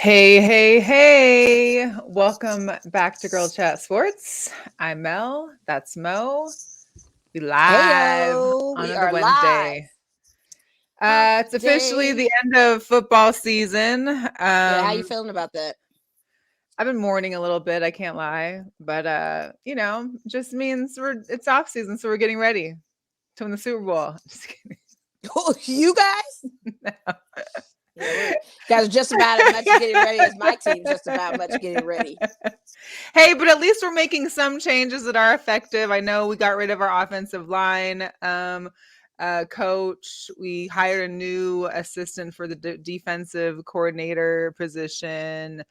Hey, hey, hey. Welcome back to Girl Chat Sports. I'm Mel. That's Mo. We live Heyo, on we another are live. Wednesday. Hump It's officially the day. end of football season. Yeah, how you feeling about that? I've been mourning a little bit, I can't lie. But just means it's off season, so we're getting ready to win the Super Bowl. Just kidding. Oh, you guys? No. Yeah, guys are just about as much getting ready as my team's just about much getting ready. Hey, but at least we're making some changes that are effective. I know we got rid of our offensive line coach. We hired a new assistant for the defensive coordinator position.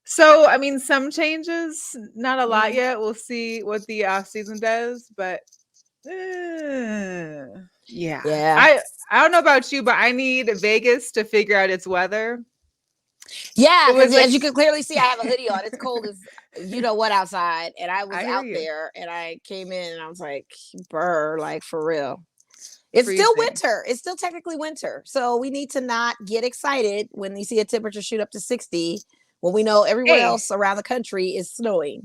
So, I mean, some changes, not a lot yet. We'll see what the off season does, but yeah. I don't know about you, but I need Vegas to figure out its weather. Yeah, It was because like as you can clearly see, I have a hoodie on. It's cold as you know what outside, and I was I hear out you. there, and I came in, and I was like, "Brr, like for real." It's still Freezing. winter. It's still technically winter, so we need to not get excited when you see a temperature shoot up to 60 when we know everywhere Hey, else around the country is snowing.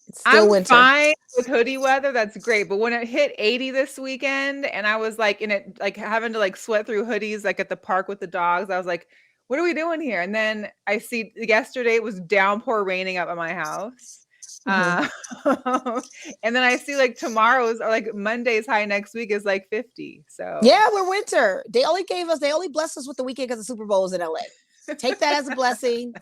It's still I'm winter. fine with hoodie weather. That's great. But when it hit 80 this weekend and I was like in it, like having to like sweat through hoodies, like at the park with the dogs, I was like, what are we doing here? And then I see yesterday it was downpour raining up at my house. Mhm. Uh, and then I see like tomorrow's or like Monday's high next week is like 50. So Yeah, we're winter. They only blessed us with the weekend because the Super Bowl was in LA. Take that as a blessing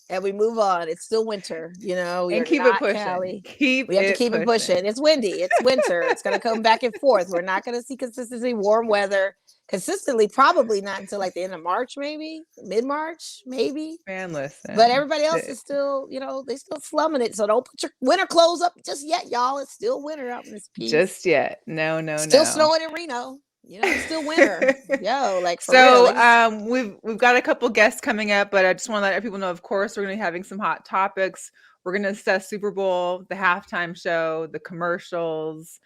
and we move on. It's still winter. We and are keep it not pushing. Cali. Keep We have to it keep it pushing. pushing. It's windy. It's winter. It's going to come back and forth. We're not going to see consistency, warm weather consistently, probably not until like the end of March, maybe mid-March, maybe. Man, But listen. everybody else is still, they still slumming it. So don't put your winter clothes up just yet, y'all. It's still winter out in this piece. Just yet. No, no, Still no. snowing in Reno. It's still winter. Yo, like for real. So we've got a couple guests coming up, but I just want to let people know, of course, we're going to be having some hot topics. We're going to assess Super Bowl, the halftime show, the commercials,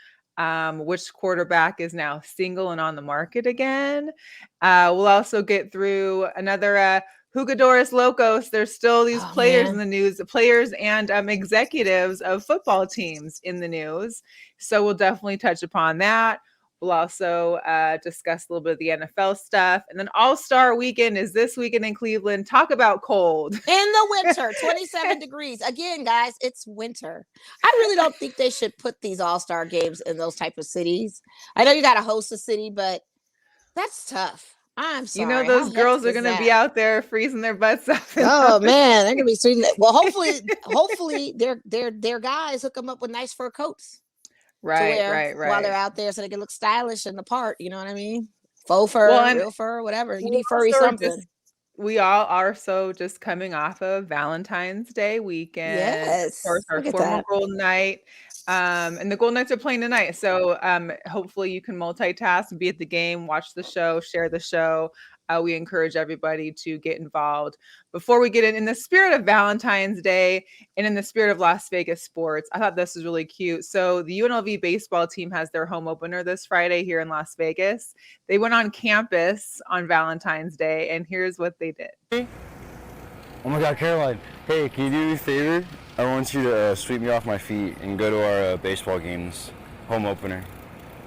which quarterback is now single and on the market again. We'll also get through another Jugadores Locos. There's still these players in the news, players and executives of football teams in the news. So we'll definitely touch upon that. We'll also discuss a little bit of the NFL stuff. And then All-Star Weekend is this weekend in Cleveland. Talk about cold. In the winter, 27 degrees. Again, guys, it's winter. I really don't think they should put these all-star games in those type of cities. I know you got to host a city, but that's tough. I'm sorry. Those How girls hectic are is going to that? be out there freezing their butts off. Oh man, they're gonna be sweet. Well, hopefully their guys hook them up with nice fur coats. Right. While they're out there so they can look stylish in the part. You know what I mean? Faux fur, real fur, whatever. You need furry something. We all are just coming off of Valentine's Day weekend. Yes. Of course, our former Golden Knight. And the Golden Knights are playing tonight. So hopefully you can multitask and be at the game, watch the show, share the show. We encourage everybody to get involved. Before we get in the spirit of Valentine's Day and in the spirit of Las Vegas sports, I thought this was really cute. So the UNLV baseball team has their home opener this Friday here in Las Vegas. They went on campus on Valentine's Day, and here's what they did. Oh my God, Caroline. Hey, can you do me a favor? I want you to sweep me off my feet and go to our baseball games, home opener.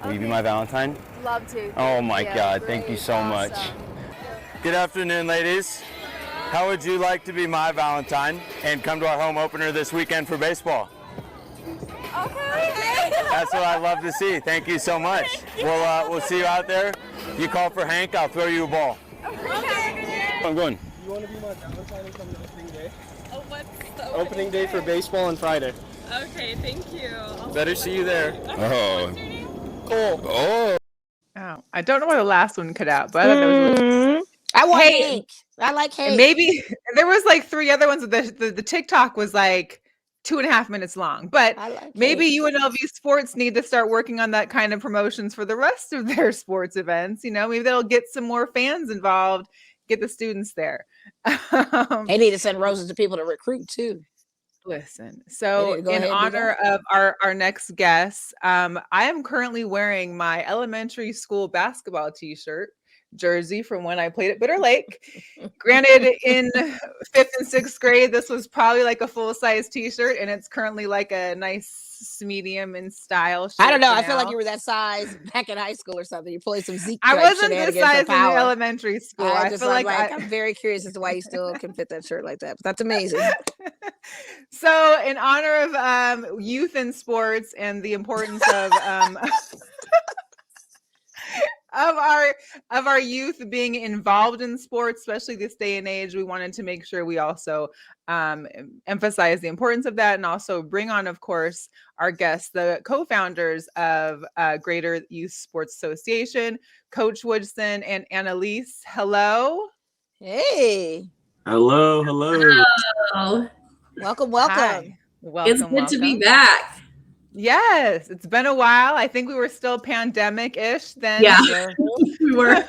Will you be my Valentine? Love to. Oh my God, thank you so much. Good afternoon, ladies. How would you like to be my Valentine and come to our home opener this weekend for baseball? Okay. That's what I love to see. Thank you so much. We'll see you out there. You call for Hank, I'll throw you a ball. Okay. I'm going. You want to be my Valentine and come to opening day? Oh, what's the Opening day for baseball on Friday. Okay, thank you. Better see you there. Oh. Cool. Oh. Oh, I don't know why the last one cut out, but I thought that was really I want Hank. I like Hank. Maybe there was like 3 other ones. The TikTok was like 2.5 minutes long, but maybe UNLV sports need to start working on that kind of promotions for the rest of their sports events. Maybe they'll get some more fans involved, get the students there. They need to send roses to people to recruit too. Listen, so in honor of our next guest, I am currently wearing my elementary school basketball t-shirt jersey from when I played at Bitter Lake. Granted, in 5th and 6th grade, this was probably like a full-size t-shirt, and it's currently like a nice medium in style shirt. I don't know. for I feel like now. you were that size back in high school or something. You're pulling some Zeke I type wasn't this shenanigans size for in power. elementary school. I feel like I'm very curious as to why you still can fit that shirt like that. But that's amazing. So, in honor of youth in sports and the importance of of our youth being involved in sports, especially this day and age, we wanted to make sure we also emphasize the importance of that, and also bring on, of course, our guests, the co-founders of Greater Youth Sports Association, Coach Woodson and Annalise. Hello. Hey. Hello. Oh, Welcome. Hi. it's good to be back. Yes, it's been a while. I think we were still pandemic-ish then. Yeah. We were.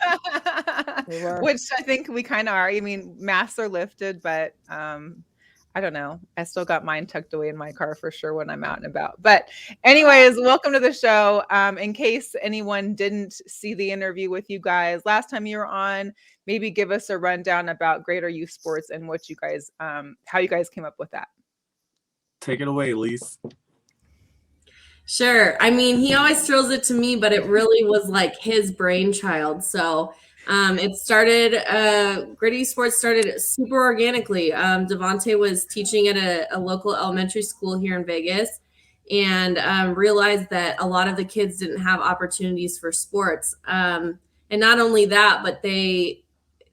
We were. Which I think we kind of are. I mean, masks are lifted, but I don't know. I still got mine tucked away in my car for sure when I'm out and about. But anyways, welcome to the show. In case anyone didn't see the interview with you guys last time you were on, maybe give us a rundown about Greater Youth Sports and what you guys, how you guys came up with that. Take it away, Lise. Sure. I mean, he always throws it to me, but it really was like his brainchild. So it started, Gritty Sports started super organically. Devontae was teaching at a local elementary school here in Vegas, and realized that a lot of the kids didn't have opportunities for sports. And not only that, but they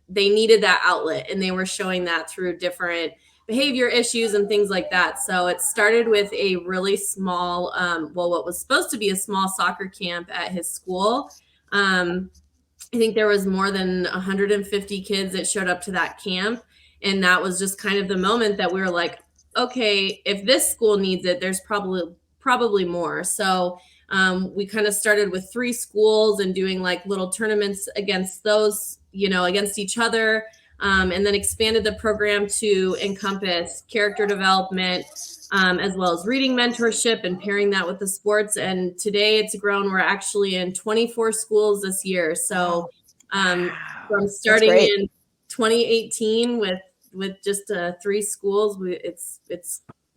needed that outlet, and they were showing that through different behavior issues and things like that. So it started with a really small, what was supposed to be a small soccer camp at his school. I think there was more than 150 kids that showed up to that camp. And that was just kind of the moment that we were like, okay, if this school needs it, there's probably more. So we kind of started with 3 schools and doing like little tournaments against those, against each other. And then expanded the program to encompass character development, as well as reading mentorship and pairing that with the sports. And today it's grown. We're actually in 24 schools this year. So from starting in 2018 with just 3 schools, it's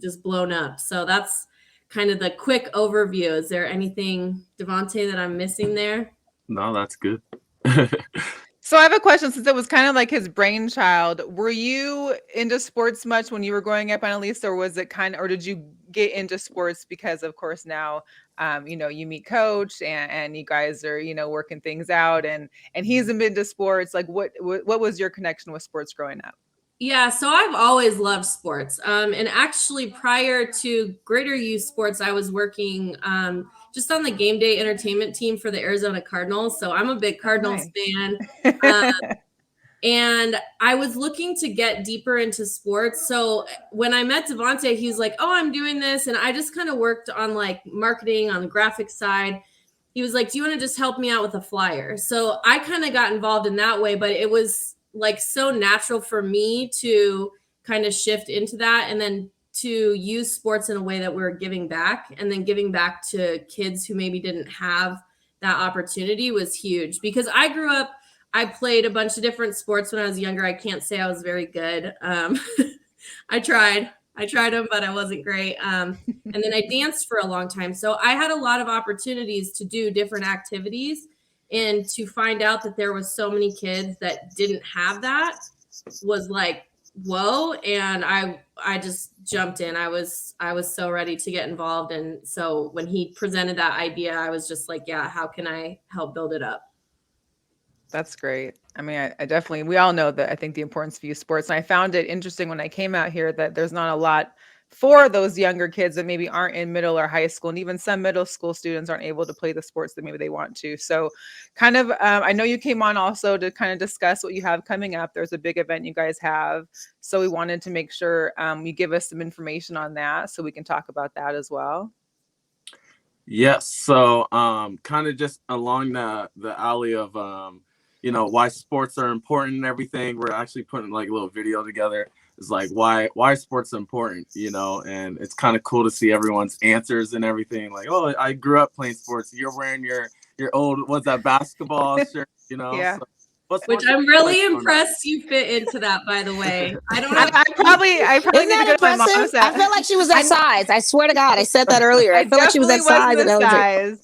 just blown up. So that's kind of the quick overview. Is there anything, Devontae, that I'm missing there? No, that's good. So I have a question, since it was kind of like his brainchild. Were you into sports much when you were growing up, Annalise, or was it or did you get into sports because, of course, now, you meet Coach and you guys are, working things out, and he's into sports. Like, what was your connection with sports growing up? Yeah, so I've always loved sports. And actually, prior to Greater Youth Sports, I was working just on the game day entertainment team for the Arizona Cardinals. So I'm a big Cardinals fan. And I was looking to get deeper into sports. So when I met Devontae, he was like, oh, I'm doing this. And I just kind of worked on like marketing on the graphic side. He was like, do you want to just help me out with a flyer? So I kind of got involved in that way, but it was like so natural for me to kind of shift into that, and then to use sports in a way that we're giving back, and then giving back to kids who maybe didn't have that opportunity was huge. Because I grew up, I played a bunch of different sports when I was younger. I can't say I was very good. I tried them, but I wasn't great. And then I danced for a long time. So I had a lot of opportunities to do different activities. And to find out that there was so many kids that didn't have that was like, whoa. And I just jumped in. I was so ready to get involved. And so when he presented that idea, I was just like, yeah, how can I help build it up? That's great. I mean, I definitely, we all know that I think the importance of youth sports. And I found it interesting when I came out here that there's not a lot for those younger kids that maybe aren't in middle or high school. And even some middle school students aren't able to play the sports that maybe they want to. So kind of, I know you came on also to kind of discuss what you have coming up. There's a big event you guys have. So we wanted to make sure you give us some information on that so we can talk about that as well. Yes. So kind of just along the alley of, why sports are important and everything. We're actually putting like a little video together. It's like why sports are important, and it's kind of cool to see everyone's answers and everything. Like, oh, I grew up playing sports. You're wearing your old, what's that, basketball shirt, Yeah. Which I'm really impressed you fit into that, by the way. I don't know. I probably Isn't need to that go to my mom's impressive? house. I felt like she was that size. I swear to God, I said that earlier. I felt like she was that size in elementary.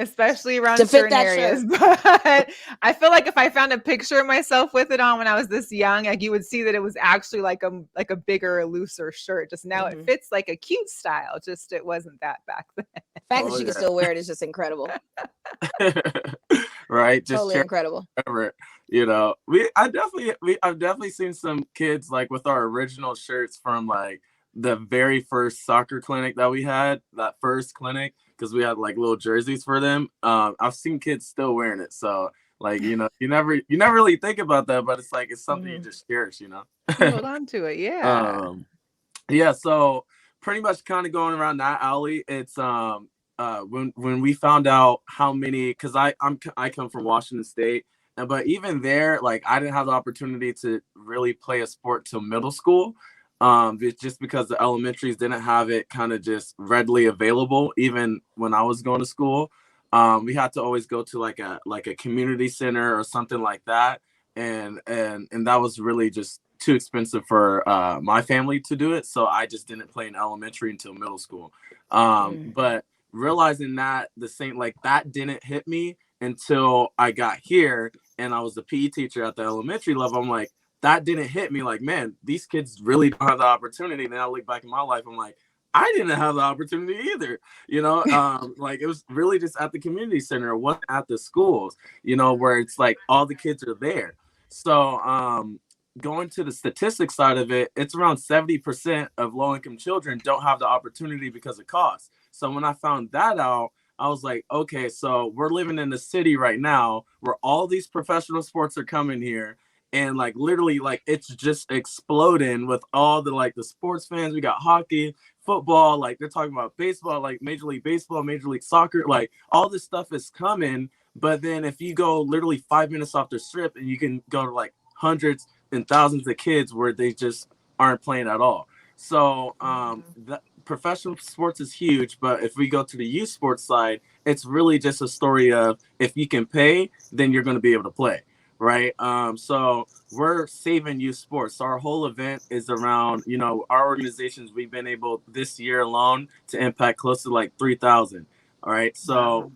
Especially around To fit certain that areas. But I feel like if I found a picture of myself with it on when I was this young, like you would see that it was actually like a bigger, looser shirt. Just now it fits like a cute style. Just it wasn't that back then. The fact that she can still wear it is just incredible. Right? Just totally incredible. Forever. You know, I've definitely seen some kids like with our original shirts from like the very first soccer clinic that we had, that first clinic, because we had like little jerseys for them. I've seen kids still wearing it. So like, you know, you never really think about that, but it's like it's something you just cherish, you know. Hold on to it, yeah. Yeah, so pretty much kind of going around that alley, it's when we found out how many, because I come from Washington State, but even there, like I didn't have the opportunity to really play a sport till middle school, just because the elementaries didn't have it kind of just readily available. Even when I was going to school, we had to always go to like a community center or something like that, and that was really just too expensive for my family to do it. So I just didn't play in elementary until middle school. But realizing that that didn't hit me until I got here and I was the PE teacher at the elementary level. I'm like, that didn't hit me. Like, man, these kids really don't have the opportunity. And then I look back in my life, I'm like, I didn't have the opportunity either. You know, like it was really just at the community center, it wasn't at the schools, you know, where it's like all the kids are there. So going to the statistics side of it, it's around 70% of low-income children don't have the opportunity because of cost. So when I found that out, I was like, okay, so we're living in the city right now where all these professional sports are coming here. And like literally, like it's just exploding with all the like the sports fans. We got hockey, football, like they're talking about baseball, like Major League Baseball, Major League Soccer, like all this stuff is coming. But then if you go literally 5 minutes off the strip and you can go to like hundreds and thousands of kids where they just aren't playing at all. So the professional sports is huge, but if we go to the youth sports side, it's really just a story of if you can pay, then you're going to be able to play, right? So we're saving youth sports. So our whole event is around, you know, our organizations, we've been able this year alone to impact close to like 3,000. All right. So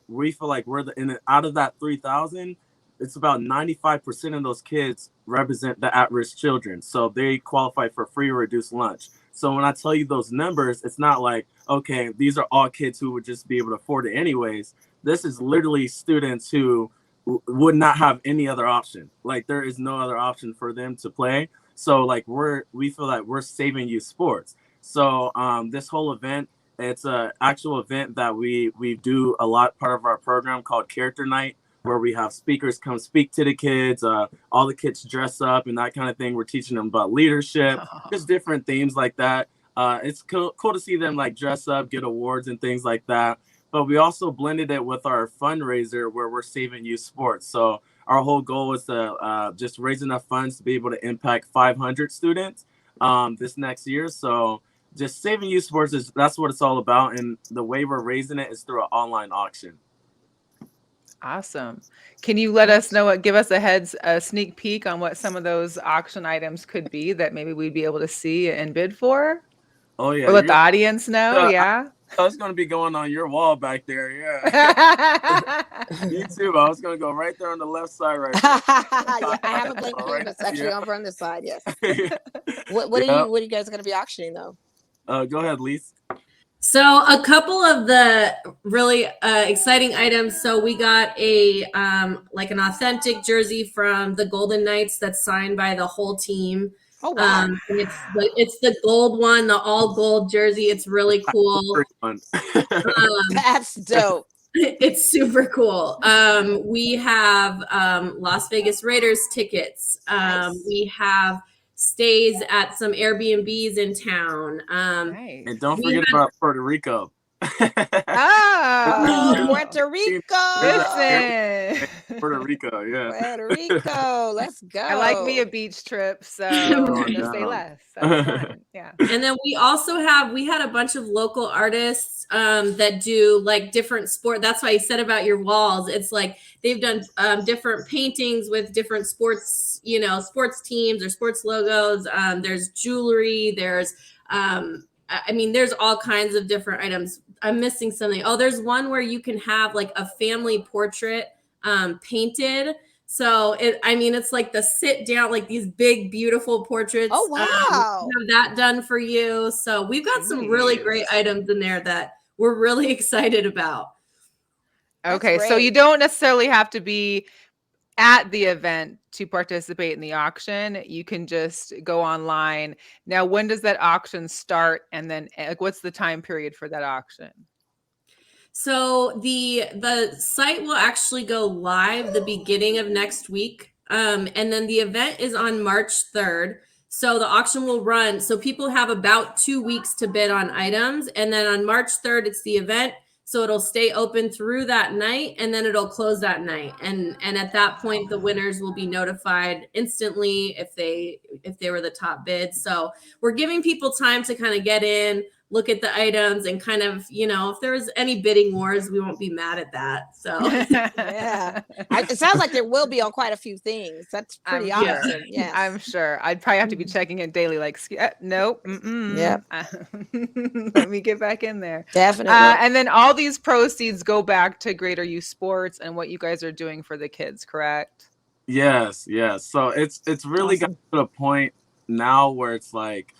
we feel like we're out of that 3,000, it's about 95% of those kids represent the at-risk children. So they qualify for free or reduced lunch. So when I tell you those numbers, it's not like, okay, these are all kids who would just be able to afford it anyways. This is literally students who would not have any other option. Like there is no other option for them to play. So like we feel like we're saving youth sports. So this whole event, it's an actual event that we do a lot, part of our program called Character Night, where we have speakers come speak to the kids. All the kids dress up and that kind of thing. We're teaching them about leadership, just different themes like that. It's cool to see them like dress up, get awards and things like that. But we also blended it with our fundraiser where we're saving youth sports. So our whole goal is to just raise enough funds to be able to impact 500 students this next year. So just saving youth sports, that's what it's all about. And the way we're raising it is through an online auction. Awesome. Can you let us know give us a sneak peek on what some of those auction items could be that maybe we'd be able to see and bid for? Oh yeah. Or let the audience know. Yeah. I was going to be going on your wall back there. Yeah. Me too. I was going to go right there on the left side right there. Yeah, I have a blank canvas actually over on this side. Yes. What are you guys going to be auctioning though? Go ahead, Lise. So a couple of the really exciting items. So we got like an authentic jersey from the Golden Knights that's signed by the whole team. Oh wow! And it's the gold one, the all gold jersey. It's really cool. That's dope. It's super cool. We have Las Vegas Raiders tickets. Nice. We have stays at some Airbnbs in town. Nice. And don't forget about Puerto Rico. Oh, Puerto Rico. Listen. Puerto Rico, yeah. Puerto Rico, let's go. I like me a beach trip, so Going no say down. less. That's fun. Yeah. And then we had a bunch of local artists that do like different sport. That's why I said about your walls. It's like they've done different paintings with different sports, sports teams or sports logos. There's jewelry. There's, there's all kinds of different items. I'm missing something. Oh, there's one where you can have like a family portrait painted. So it's like the sit down, like these big, beautiful portraits. Oh, wow. Have that done for you. So we've got some really great items in there that we're really excited about. Okay, so you don't necessarily have to be at the event to participate in the auction. You can just go online. Now, when does that auction start? And then what's the time period for that auction? So the site will actually go live the beginning of next week. And then the event is on March 3rd. So the auction will run. So people have about 2 weeks to bid on items. And then on March 3rd, it's the event. So it'll stay open through that night, and then it'll close that night. And at that point, the winners will be notified instantly if they were the top bid. So we're giving people time to kind of get in, look at the items, and kind of, if there was any bidding wars, we won't be mad at that. So yeah, it sounds like there will be on quite a few things. That's pretty awesome. Yeah, I'm sure. I'd probably have to be checking it daily. Like, nope. Yeah. Let me get back in there. Definitely. And then all these proceeds go back to Greater Youth Sports and what you guys are doing for the kids, correct? Yes. So it's really Awesome. got to a point now where it's like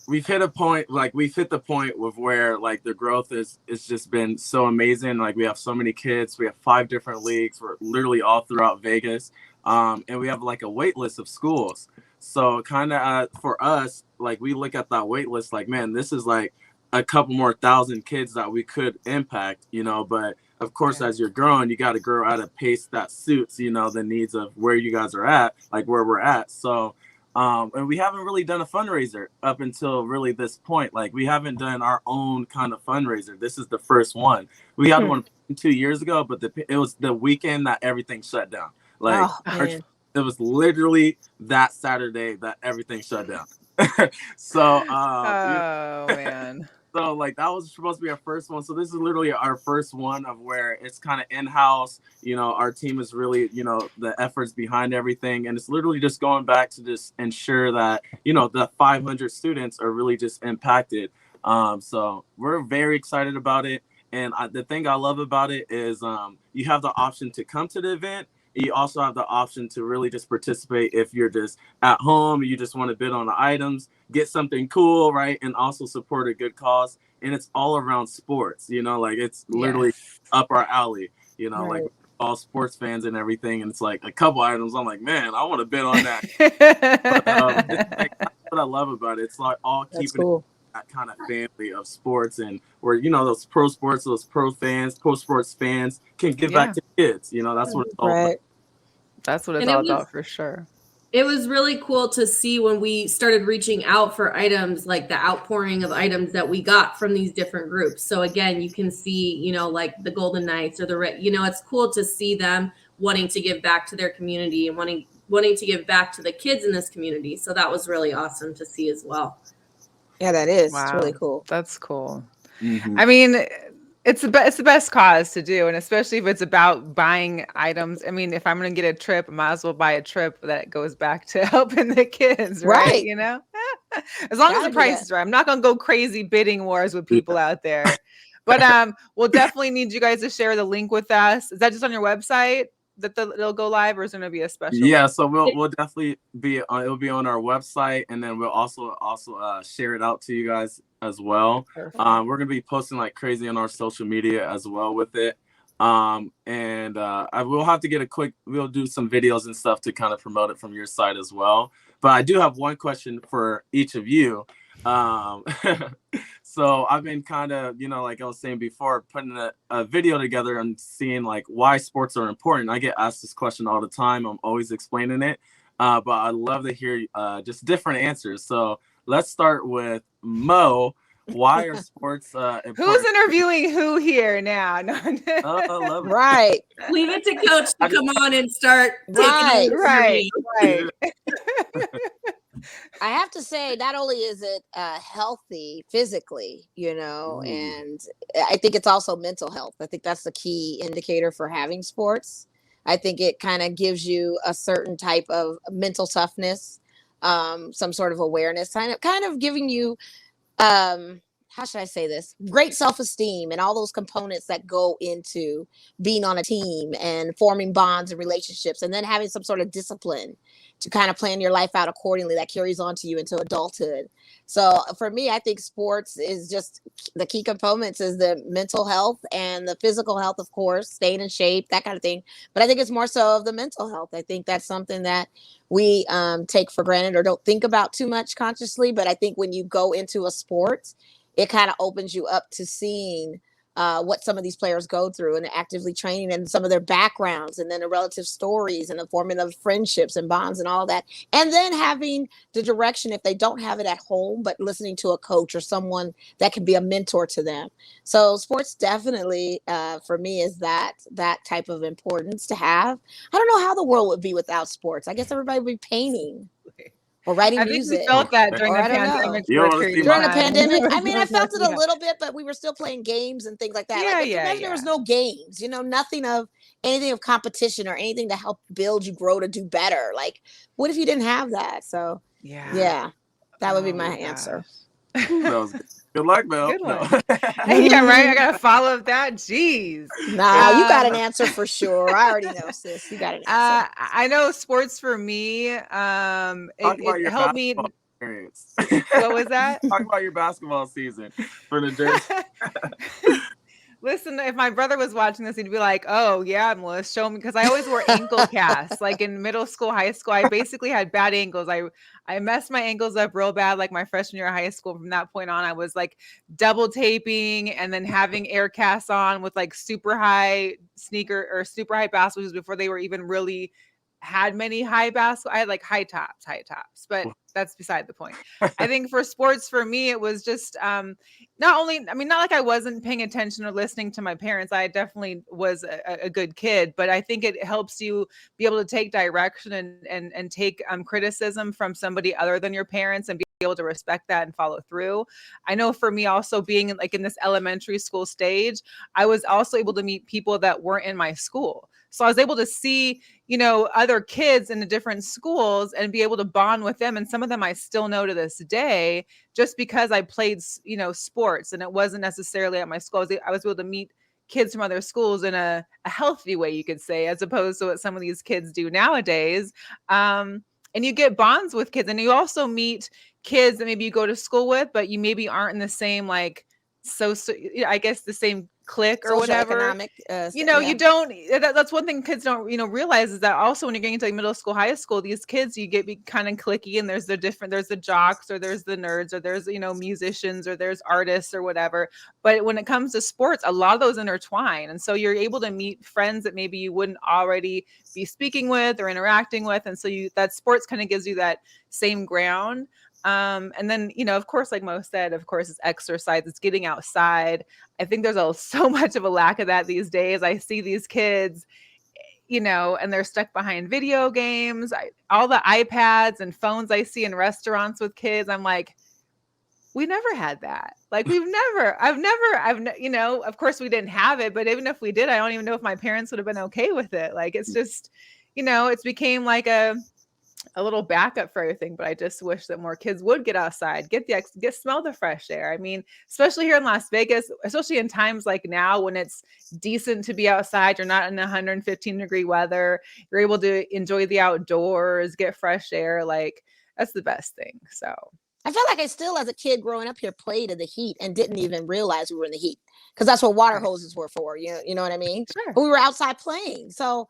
we've hit a point, like we've hit the point with where like the growth is just been so amazing. Like we have so many kids, we have 5 different leagues, we're literally all throughout Vegas, and we have like a wait list of schools. So kind of for us, like we look at that wait list like, man, this is like a couple more thousand kids that we could impact, but of course, as you're growing, you got to grow at a pace that suits, the needs of where you guys are at, like where we're at. So and we haven't really done a fundraiser up until really this point. Like we haven't done our own kind of fundraiser. This is the first one. We had one 2 years ago, but it was the weekend that everything shut down. Like it was literally that Saturday that everything shut down. So man. So like that was supposed to be our first one. So this is literally our first one of where it's kind of in-house. Our team is really, the efforts behind everything. And it's literally just going back to just ensure that, the 500 students are really just impacted. So we're very excited about it. And the thing I love about it is you have the option to come to the event. You also have the option to really just participate if you're just at home, you just want to bid on the items, get something cool, right? And also support a good cause. And it's all around sports, like it's literally up our alley, like all sports fans and everything. And it's like a couple items. I'm like, man, I want to bid on that. That's what I love about it. It's like all keeping that kind of family of sports, and where those pro sports, those pro sports fans can give back to kids. That's what it's all about. That's what it's all about for sure. It was really cool to see when we started reaching out for items, like the outpouring of items that we got from these different groups. So again, you can see, like the Golden Knights or the Red, it's cool to see them wanting to give back to their community and wanting to give back to the kids in this community. So that was really awesome to see as well. Yeah, that is. Wow. It's really cool. That's cool. Mm-hmm. I mean, it's the best cause to do, and especially if it's about buying items. I mean, if I'm going to get a trip, I might as well buy a trip that goes back to helping the kids, right? As long as the price is right. I'm not going to go crazy bidding wars with people out there. But we'll definitely need you guys to share the link with us. Is that just on your website that it'll go live, or is there going to be a special? Yeah, so we'll definitely be it'll be on our website, and then we'll also share it out to you guys as well. We're gonna be posting like crazy on our social media as well with it. And I will have to get we'll do some videos and stuff to kind of promote it from your side as well. But I do have one question for each of you. So I've been kind of, like I was saying before, putting a video together and seeing like why sports are important. I get asked this question all the time. I'm always explaining it. But I'd love to hear just different answers. So let's start with Mo. why are sports Who's important? interviewing who here now? No. Oh, I love it. Right. Leave it to Coach to come on and start Right. taking the Right, interview. right. I have to say, not only is it healthy physically, Ooh. and I think it's also mental health. I think that's the key indicator for having sports. I think it kind of gives you a certain type of mental toughness, some sort of awareness, kind of giving you how should I say this? Great self-esteem and all those components that go into being on a team and forming bonds and relationships, and then having some sort of discipline to kind of plan your life out accordingly that carries on to you into adulthood. So for me, I think sports is just the key components is the mental health and the physical health, of course, staying in shape, that kind of thing. But I think it's more so of the mental health. I think that's something that we take for granted or don't think about too much consciously. But I think when you go into a sport, it kind of opens you up to seeing what some of these players go through and actively training and some of their backgrounds and then the relative stories and the forming of friendships and bonds and all that. And then having the direction, if they don't have it at home, but listening to a coach or someone that can be a mentor to them. So sports definitely for me is that type of importance to have. I don't know how the world would be without sports. I guess everybody would be painting or writing I think music. we felt that during Or the I don't know. pandemic. You for a wanna period see of During the time. pandemic, I mean, I felt it a Yeah. little bit, but we were still playing games and things like that. Yeah, Like, yeah, imagine there was yeah. no games, nothing of anything of competition or anything to help build you grow to do better. Like, what if you didn't have that? So, yeah, that would be Oh my answer. gosh. Ooh, that was good. Good luck, Mel. Good No. one. Yeah, right. I gotta follow up that. Jeez. Nah, you got an Um, answer for sure. I already know, sis. You got an answer. I know sports for me. Talk It, about it your helped me. basketball experience. What was that? Talk about your basketball season for the Jersey. Listen, if my brother was watching this, he'd be like, "Oh yeah, Melissa, show me," because I always wore ankle casts. Like in middle school, high school, I basically had bad ankles. I messed my ankles up real bad, like my freshman year of high school. From that point on, I was like double taping and then having air casts on with like super high sneaker or super high basketball shoes before they were even really had many high basketball. I had like high tops, but that's beside the point. I think for sports, for me, it was just not only, I mean, not like I wasn't paying attention or listening to my parents. I definitely was a good kid, but I think it helps you be able to take direction and take criticism from somebody other than your parents and be able to respect that and follow through. I know for me also being in this elementary school stage, I was also able to meet people that weren't in my school. So I was able to see, other kids in the different schools and be able to bond with them. And some of them I still know to this day, just because I played, sports, and it wasn't necessarily at my school. I was able to meet kids from other schools in a healthy way, you could say, as opposed to what some of these kids do nowadays. And you get bonds with kids, and you also meet kids that maybe you go to school with, but you maybe aren't in the same I guess the same clique or whatever. Socioeconomic, You don't. That's one thing kids don't, realize is that also when you're getting into like middle school, high school, these kids you get kind of cliquey, and there's the jocks, or there's the nerds, or there's musicians, or there's artists or whatever. But when it comes to sports, a lot of those intertwine, and so you're able to meet friends that maybe you wouldn't already be speaking with or interacting with, and so that sports kind of gives you that same ground. And then, of course, like Mo said, of course, it's exercise, it's getting outside. I think there's so much of a lack of that these days. I see these kids, and they're stuck behind video games. All the iPads and phones I see in restaurants with kids, I'm like, we never had that. Like of course we didn't have it, but even if we did, I don't even know if my parents would have been okay with it. Like, it's just, it's became like a little backup for everything. But I just wish that more kids would get outside, smell the fresh air. I mean, especially here in Las Vegas, especially in times like now when it's decent to be outside, you're not in 115-degree weather, you're able to enjoy the outdoors, get fresh air. Like, that's the best thing. So I felt like I still, as a kid growing up here, played in the heat and didn't even realize we were in the heat, because that's what water hoses were for. You know what I mean? sure. But we were outside playing. So,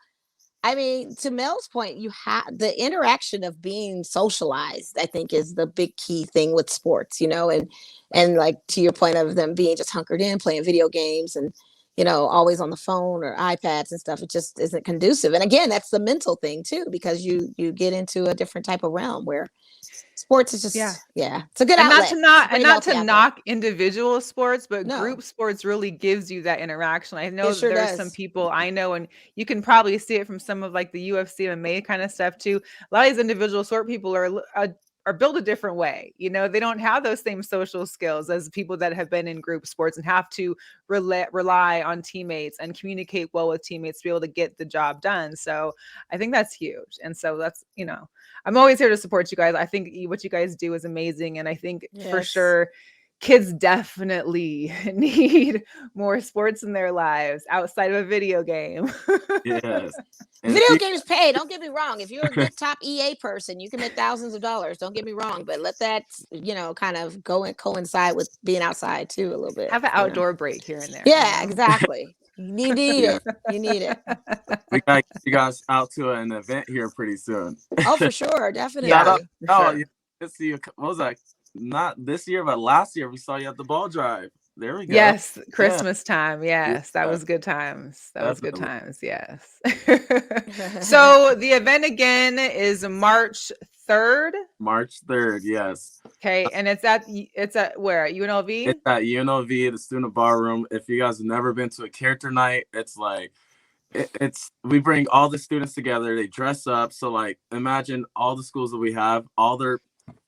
I mean, to Mel's point, you have the interaction of being socialized, I think, is the big key thing with sports, and like to your point of them being just hunkered in, playing video games and, always on the phone or iPads and stuff. It just isn't conducive. And again, that's the mental thing too, because you get into a different type of realm where sports is just, it's a good and outlet. not to knock individual sports, but No. group sports really gives you that interaction. I know It sure there's does. some people I know, and you can probably see it from some of like the UFC MMA kind of stuff too. A lot of these individual sport people are built a different way. They don't have those same social skills as people that have been in group sports and have to rely on teammates and communicate well with teammates to be able to get the job done. So I think that's huge. And so that's, I'm always here to support you guys. I think what you guys do is amazing. And I think for sure, kids definitely need more sports in their lives outside of a video game. Yes. Video games pay. Don't get me wrong. If you're a good top EA person, you can make thousands of dollars. Don't get me wrong. But let that, kind of go and coincide with being outside too a little bit. Have an outdoor break here and there. Yeah, exactly. You need it. You need it. We got to get you guys out to an event here pretty soon. Oh, for sure. Definitely. Let's see. What was that? Not this year, but last year we saw you at the ball drive. There we go. Yes, Christmas time. Yes, that was good times. That was good times. Yes. So the event again is March 3rd. March 3rd. Yes. Okay, and it's at where? UNLV? It's at UNLV, the student bar room. If you guys have never been to a character night, it's like we bring all the students together. They dress up. So like imagine all the schools that we have, all their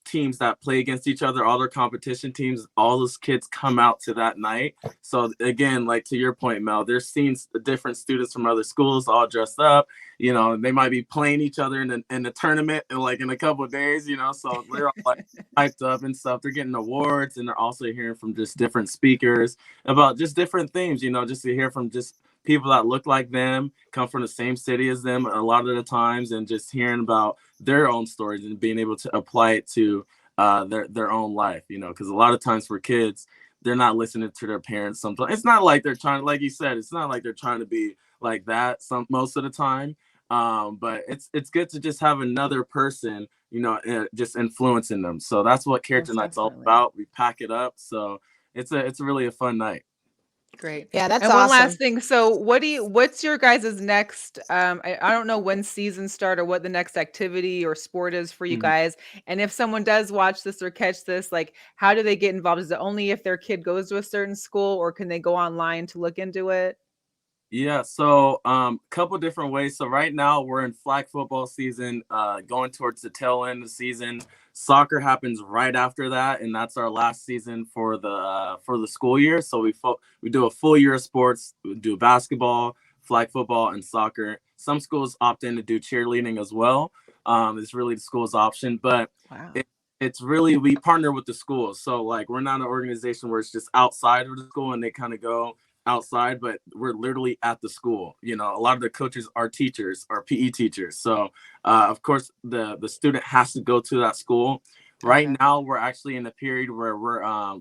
teams that play against each other, all their competition teams, all those kids come out to that night. So again, like to your point, Mel, they're seeing different students from other schools all dressed up. They might be playing each other in the tournament in a couple of days, so they're all like hyped up and stuff. They're getting awards, and they're also hearing from just different speakers about just different themes, just to hear from just people that look like them, come from the same city as them a lot of the times, and just hearing about their own stories and being able to apply it to their own life, because a lot of times for kids, they're not listening to their parents sometimes. It's not like they're trying, like you said, it's not like they're trying to be like that most of the time. But it's good to just have another person, just influencing them. So that's what Character Night's all about. We pack it up. So it's really a fun night. Great. Yeah, that's and awesome. One last thing. So what's your guys' next, I don't know when seasons start or what the next activity or sport is for you guys. And if someone does watch this or catch this, like how do they get involved? Is it only if their kid goes to a certain school, or can they go online to look into it? Yeah, so couple different ways. So right now we're in flag football season, going towards the tail end of the season. Soccer happens right after that, and that's our last season for the school year. So we do a full year of sports. We do basketball, flag football, and soccer. Some schools opt in to do cheerleading as well. It's really the school's option, but it's really, we partner with the schools. So like we're not an organization where it's just outside of the school and they kind of go outside, but we're literally at the school. A lot of the coaches are teachers, are PE teachers. So of course the student has to go to that school. Right now we're actually in a period where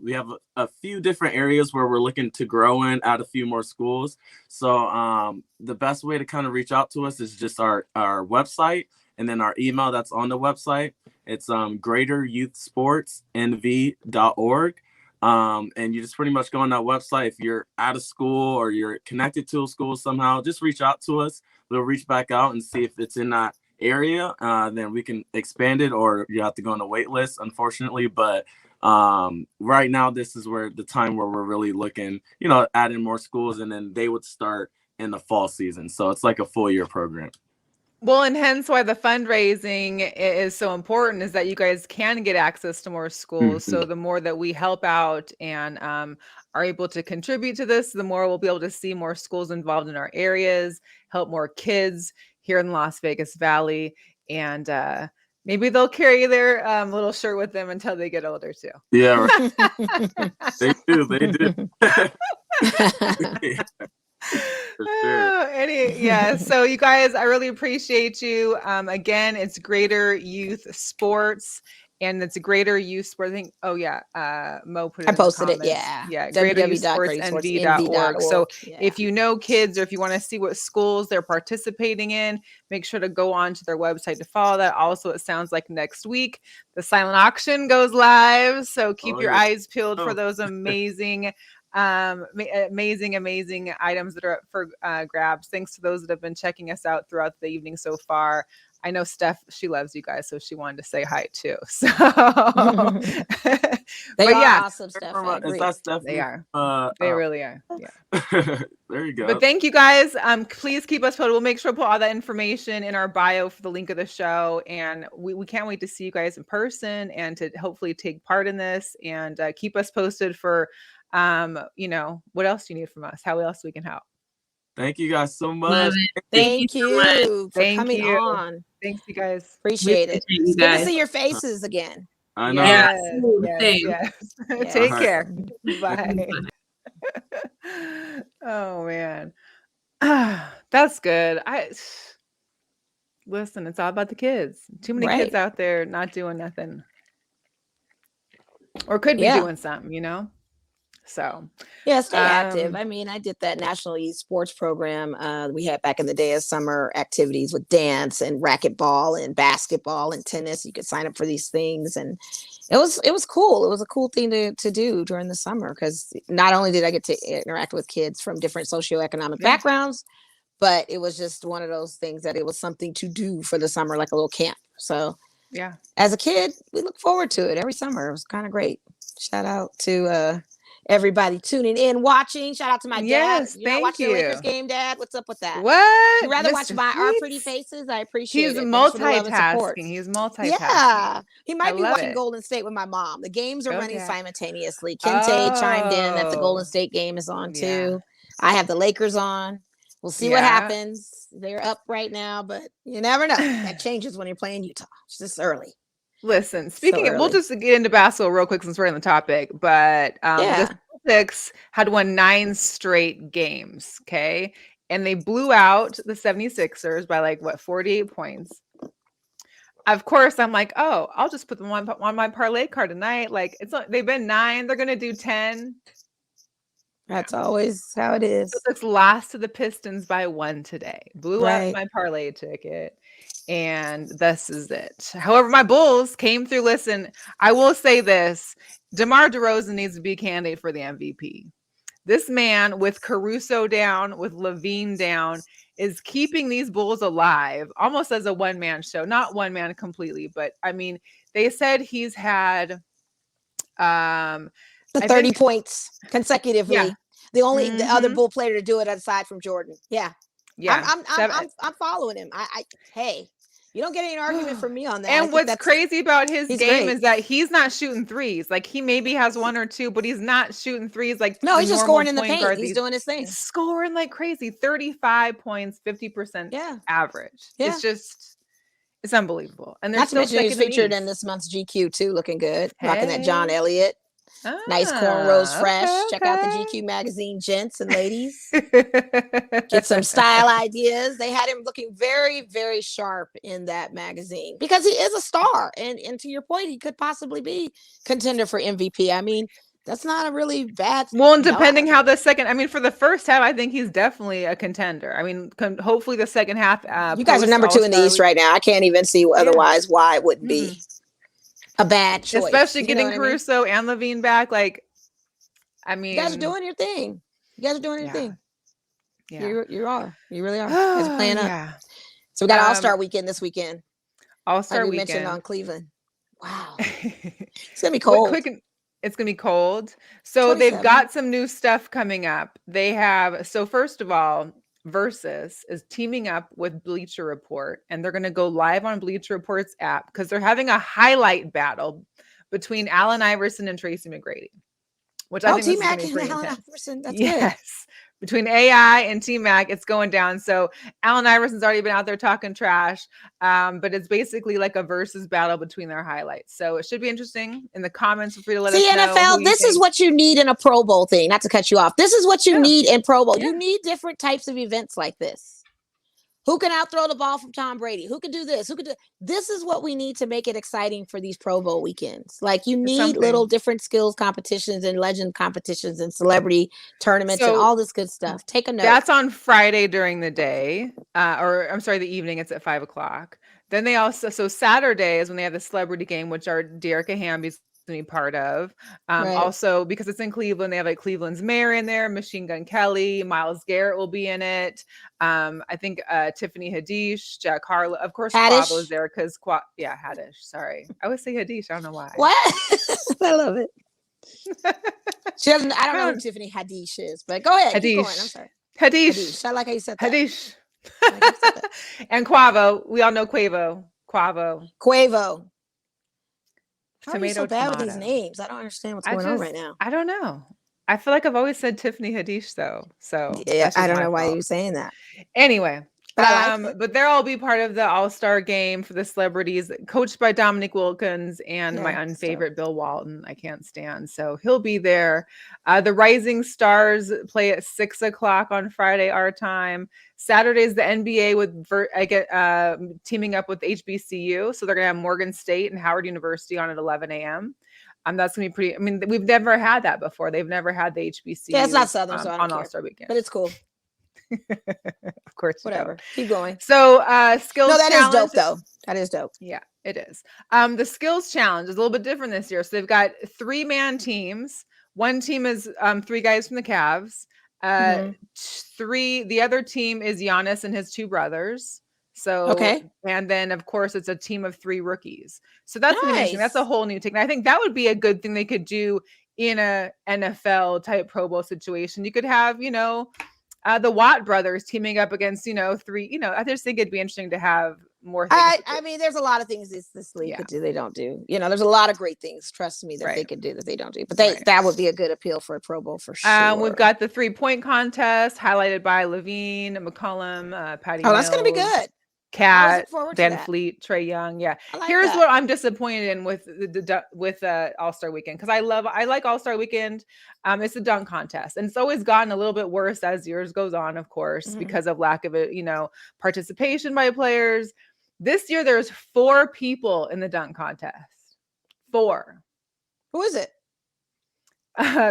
we have a few different areas where we're looking to grow in, add a few more schools. So the best way to kind of reach out to us is just our website, and then our email that's on the website. It's greateryouthsportsnv.org. And you just pretty much go on that website. If you're at a school or you're connected to a school somehow, just reach out to us. We'll reach back out and see if it's in that area. Then we can expand it, or you have to go on a wait list, unfortunately. But right now, this is where the time where we're really looking, adding more schools, and then they would start in the fall season. So it's like a full year program. Well, and hence why the fundraising is so important, is that you guys can get access to more schools. So the more that we help out and are able to contribute to this, the more we'll be able to see more schools involved in our areas, help more kids here in the Las Vegas Valley. And maybe they'll carry their little shirt with them until they get older too. Yeah, right. They do. Sure. So you guys, I really appreciate you. Again, it's Greater Youth Sports, and it's Greater Youth Sports. I think, Mo put it. I posted it. greateryouthsportsnv.org. So if you know kids, or if you want to see what schools they're participating in, make sure to go on to their website to follow that. Also, it sounds like next week the silent auction goes live, so keep your eyes peeled for those amazing Amazing items that are up for grabs. Thanks to those that have been checking us out throughout the evening so far. I know Steph, she loves you guys, so she wanted to say hi too. So, They but are yeah, awesome stuff. From, I is agree. that Stephanie? they are. They really are. Yeah. There you go. But thank you guys. Please keep us posted. We'll make sure to put all that information in our bio for the link of the show. And we can't wait to see you guys in person and to hopefully take part in this and keep us posted for, what else do you need from us? How else we can help? Thank you guys so Love much. it. Thank you so much. you for Thank coming you. on. Thanks, you guys. Appreciate it. appreciate you It's good to guys. see your faces again. I know. Yeah, Yes. same. Yes. Take All right. care. Bye. Oh man. That's good. Listen, it's all about the kids. Too many Right. kids out there not doing nothing. Or could be Yeah. doing something, So Yeah, stay active. Um, I mean, I did that national youth sports program we had back in the day of summer activities with dance and racquetball and basketball and tennis. You could sign up for these things, and it was cool. It was a cool thing to do during the summer because not only did I get to interact with kids from different socioeconomic Yeah. backgrounds, but it was just one of those things that it was something to do for the summer, like a little camp. So yeah. as a kid, we look forward to it every summer. It was kind of great. Shout out to everybody tuning in, watching. Shout out to my Yes, dad. You're not thank watching the Lakers you. game, Dad? What's up with that? What? You rather watch Mr. our pretty Feets? faces? I appreciate He's it. Thanks for the love and support. multitasking. He's multitasking. Yeah, he I might be love watching it. Golden State with my mom. The games are running Okay. simultaneously. Kente chimed in that the Golden Oh, State game is on yeah. too. I have the Lakers on. We'll see what Yeah. happens. They're up right now, but you never know. That changes when you're playing Utah. It's just early. Listen, speaking of, we'll early. just get into basketball real quick since we're on the topic, but the Yeah. Celtics had won 9 straight games, okay? And they blew out the 76ers by 48 points. Of course, I'm like, oh, I'll just put them on my parlay card tonight. They've been 9, they're gonna do 10. That's always how it is. Celtics lost to the Pistons by 1 today. Blew out Right. my parlay ticket. And this is it. However, my Bulls came through. Listen, I will say this. DeMar DeRozan needs to be a candidate for the MVP. This man, with Caruso down, with Levine down, is keeping these Bulls alive almost as a one-man show. Not one man completely, but I mean, they said he's had The 30 points consecutively. Yeah. The other Mhm. Bull player to do it aside from Jordan. Yeah. Yeah. I'm following him. Hey, you don't get any argument from me on that. I And think what's that's crazy about his he's game great. is that he's not shooting threes. He maybe has 1 or 2, but he's not shooting threes No, the he's just normal scoring in the point paint. guard. He's doing his thing. He's scoring like crazy. 35 points, 50% Yeah. average. Yeah. It's unbelievable. And they're Not to still mention he's second in featured East. in this month's GQ too, looking good. Rocking that John Hey. Elliott. Nice cornrows fresh. Okay, Check out the GQ magazine, gents and ladies. Get some style ideas. They had him looking very, very sharp in that magazine because he is a star. And to your point, he could possibly be contender for MVP. I mean, that's not a really bad. Well, and depending how the second, for the first half, I think he's definitely a contender. I mean, hopefully the second half. You guys are number 2 in the East right now. I can't even see otherwise why it wouldn't be a bad choice. Especially You getting know what Caruso and Levine back. I mean, you guys are doing your thing. You guys are doing your thing. Yeah. You are. You really are. You guys are playing up. Yeah. So we got All-Star weekend this weekend. All-Star like we weekend. mentioned on Cleveland. Wow. It's going to be cold. It's going to be cold. So 27. they've got some new stuff coming up. They have, first of all, Versus is teaming up with Bleacher Report, and they're going to go live on Bleacher Report's app because they're having a highlight battle between Allen Iverson and Tracy McGrady, which I think T-Mac is going to be and pretty Allen intense. Iverson. That's Yes. Between AI and T-Mac, it's going down. So Allen Iverson's already been out there talking trash, but it's basically like a versus battle between their highlights. So it should be interesting. In the comments, feel free to let us know. NFL, this is what you need in a Pro Bowl thing. Not to cut you off. This is what you need in Pro Bowl. Yeah. You need different types of events like this. Who can outthrow the ball from Tom Brady? Who can do this? Who can do this? Is what we need to make it exciting for these Pro Bowl weekends. You need little different skills competitions and legend competitions and celebrity tournaments and all this good stuff. Take a note. That's on Friday during the day, the evening. It's at 5:00. Then they also Saturday is when they have the celebrity game, which are Dearica Hamby's going to be part of. Right. Also, because it's in Cleveland, they have like Cleveland's mayor in there, Machine Gun Kelly, Miles Garrett will be in it. I think Tiffany Haddish, Jack Harlow, of course, Quavo's there because Haddish. Sorry, I always say Haddish. I don't know why. What? I love it. She doesn't. I don't know who Tiffany Haddish is, but go ahead. Keep going. I'm sorry. Haddish. I like how you said that. Haddish. And Quavo. We all know Quavo. Quavo. How are you so bad with these names? I don't understand what's going on right now. I don't know. I feel like I've always said Tiffany Haddish though. So yeah, I don't know why you're saying that. Anyway, but I like it. But they'll all be part of the All-Star game for the celebrities, coached by Dominic Wilkins and my unfavorite Bill Walton. I can't stand. So he'll be there. The Rising Stars play at 6:00 on Friday our time. Saturday's the NBA with teaming up with HBCU. So they're gonna have Morgan State and Howard University on at 11 a.m. That's gonna be pretty. I mean, we've never had that before. They've never had the HBCU. Yeah, it's not Southern, so I don't on care. All-Star weekend, but it's cool. Of course, whatever. Keep going. So skills. No, that is dope though. That is dope. Yeah, it is. The skills challenge is a little bit different this year. So they've got 3-man teams. One team is 3 guys from the Cavs. The other team is Giannis and his 2 brothers. So and then of course it's a team of 3 rookies. So that's amazing. That's a whole new thing. I think that would be a good thing they could do in a NFL type Pro Bowl situation. You could have, the Watt brothers teaming up against, 3, I just think it'd be interesting to have more things. I mean, there's a lot of things this league could do they don't do. There's a lot of great things, trust me, that they could do that they don't do. But that would be a good appeal for a Pro Bowl for sure. We've got the 3-point contest highlighted by Levine, McCollum, Patty Mills, that's going to be good. Cat, Van Fleet, Trey Young. Yeah. Here's that. what I'm disappointed in with the All-Star Weekend, because I like All-Star Weekend. It's the dunk contest, and it's always gotten a little bit worse as years goes on, of course, because of lack of participation by players. This year there's 4 people in the dunk contest. 4. Who is it?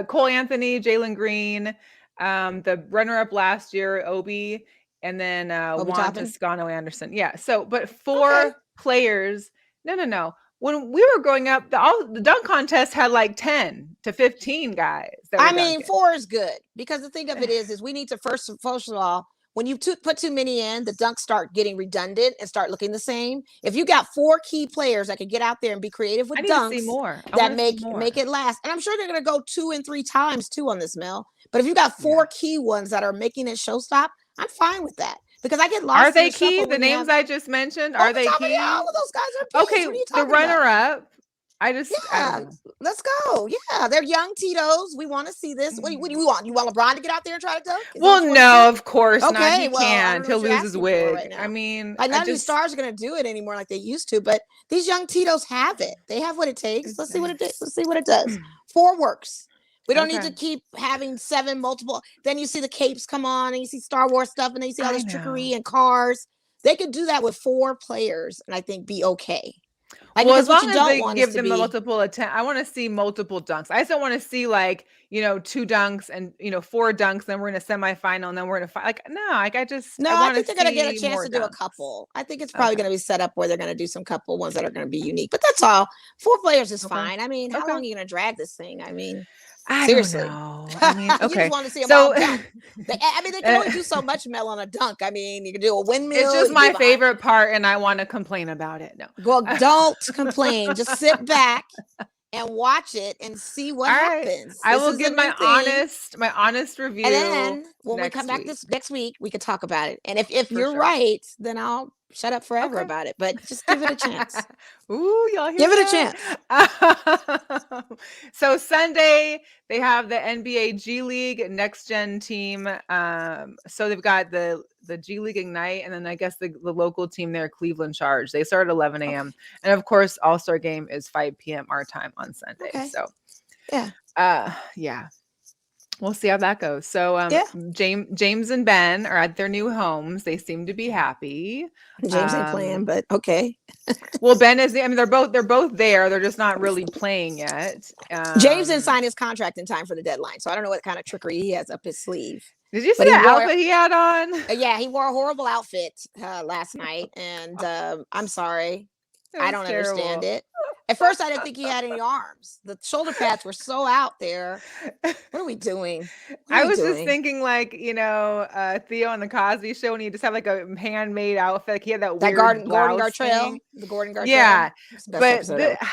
Cole Anthony, Jalen Green, the runner-up last year, Obi. And then Juan Toscano Anderson. Yeah. So, but 4 players. No. When we were growing up, the dunk contest had like 10 to 15 guys. 4 is good, because the thing of it is we need to first of all, when you put too many in, the dunks start getting redundant and start looking the same. If you got 4 key players that can get out there and be creative with dunks, that make it last. And I'm sure they're going to go 2 and 3 times too on this, Mel. But if you got 4 key ones that are making it show stop, I'm fine with that, because I get lost. Are they key? The names I just mentioned, are they key? All of those guys are keys. Okay, the runner-up. Let's go. Yeah, they're young Tito's. We want to see this. What do you want? You want LeBron to get out there and try to dunk? Well, no, of course not. He can't. He'll lose his wig. Right, I mean, none of these stars are going to do it anymore like they used to. But these young Tito's have it. They have what it takes. Let's see what it does. 4 works. We don't need to keep having 7 multiple. Then you see the capes come on, and you see Star Wars stuff, and then you see all this trickery and cars. They could do that with 4 players, and I think be okay. As long as they give them multiple attempts, I want to see multiple dunks. I just don't want to see 2 dunks and 4 dunks. Then we're in a semifinal, and then we're in a fight. I think they're going to get a chance to do a couple. I think it's probably going to be set up where they're going to do some couple ones that are going to be unique. But that's all. 4 players is fine. I mean, how long are you going to drag this thing? I mean. Seriously. Don't know. I mean, okay. You just want to see them all dunk. They can only do so much, Mel, on a dunk. I mean, you can do a windmill. It's just my favorite part, and I want to complain about it. No. Well, don't complain. Just sit back and watch it and see what happens. I will give my honest review. And then when we come back next week, we could talk about it. And if you're right, then I'll shut up forever about it. But just give it a chance. Ooh, y'all hear Give it a chance. So Sunday they have the NBA G League Next Gen team. So they've got the G League Ignite, and then I guess the local team there, Cleveland Charge. They start at 11 a.m. And of course, All-Star game is 5 p.m. our time on Sunday. Okay. So yeah. We'll see how that goes. So James and Ben are at their new homes. They seem to be happy. James ain't playing, but okay. Well, Ben is. I mean, they're both there. They're just not really playing yet. James didn't sign his contract in time for the deadline, so I don't know what kind of trickery he has up his sleeve. Did you see the outfit he had on? Yeah, he wore a horrible outfit last night, and I'm sorry. I don't understand it. At first, I didn't think he had any arms. The shoulder pads were so out there. What are we doing? I was just thinking, like, Theo on the Cosby Show, when he just had like a handmade outfit. Like he had that weird Gordon blouse Gartrell, thing. the Gordon Gartrell. Yeah, It's the best but episode ever.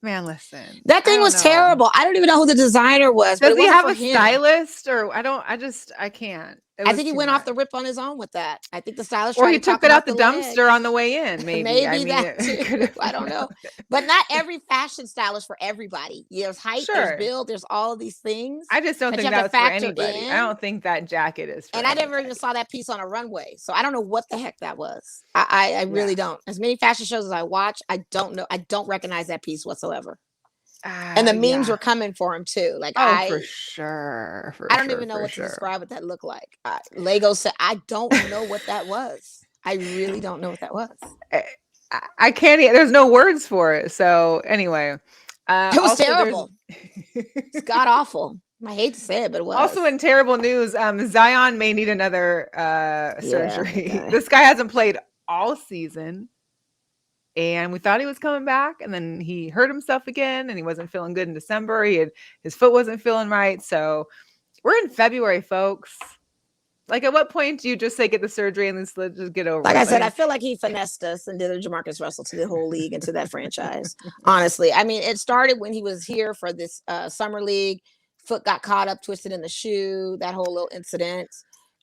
man, listen, That thing was terrible. I don't even know who the designer was. Does but it he wasn't have for a him. stylist, or I can't. I think he went off the rip on his own with that. I think the stylist, or tried he to took talk it out about the dumpster on the way in. Maybe, maybe that too. I don't know, but not every fashion stylist for everybody. There's height, there's build, there's all of these things. I just don't think that's for anybody. I don't think that jacket is for anybody. I never even saw that piece on a runway, so I don't know what the heck that was. I really don't. As many fashion shows as I watch, I don't know. I don't recognize that piece whatsoever. And the memes were coming for him too. Like for sure. I don't even know what to describe what that looked like. Lego said, I don't know what that was. I really don't know what that was. I can't. There's no words for it. So anyway, it was terrible. It's god awful. I hate to say it, but it was. Also in terrible news, Zion may need another surgery. This guy hasn't played all season. And we thought he was coming back, and then he hurt himself again, and he wasn't feeling good in December. His foot wasn't feeling right. So we're in February, folks. Like, at what point do you just say get the surgery and let's just get over it? Like I said, I feel like he finessed us and did a Jamarcus Russell to the whole league and to that franchise. Honestly, I mean, it started when he was here for this summer league. Foot got caught up, twisted in the shoe. That whole little incident.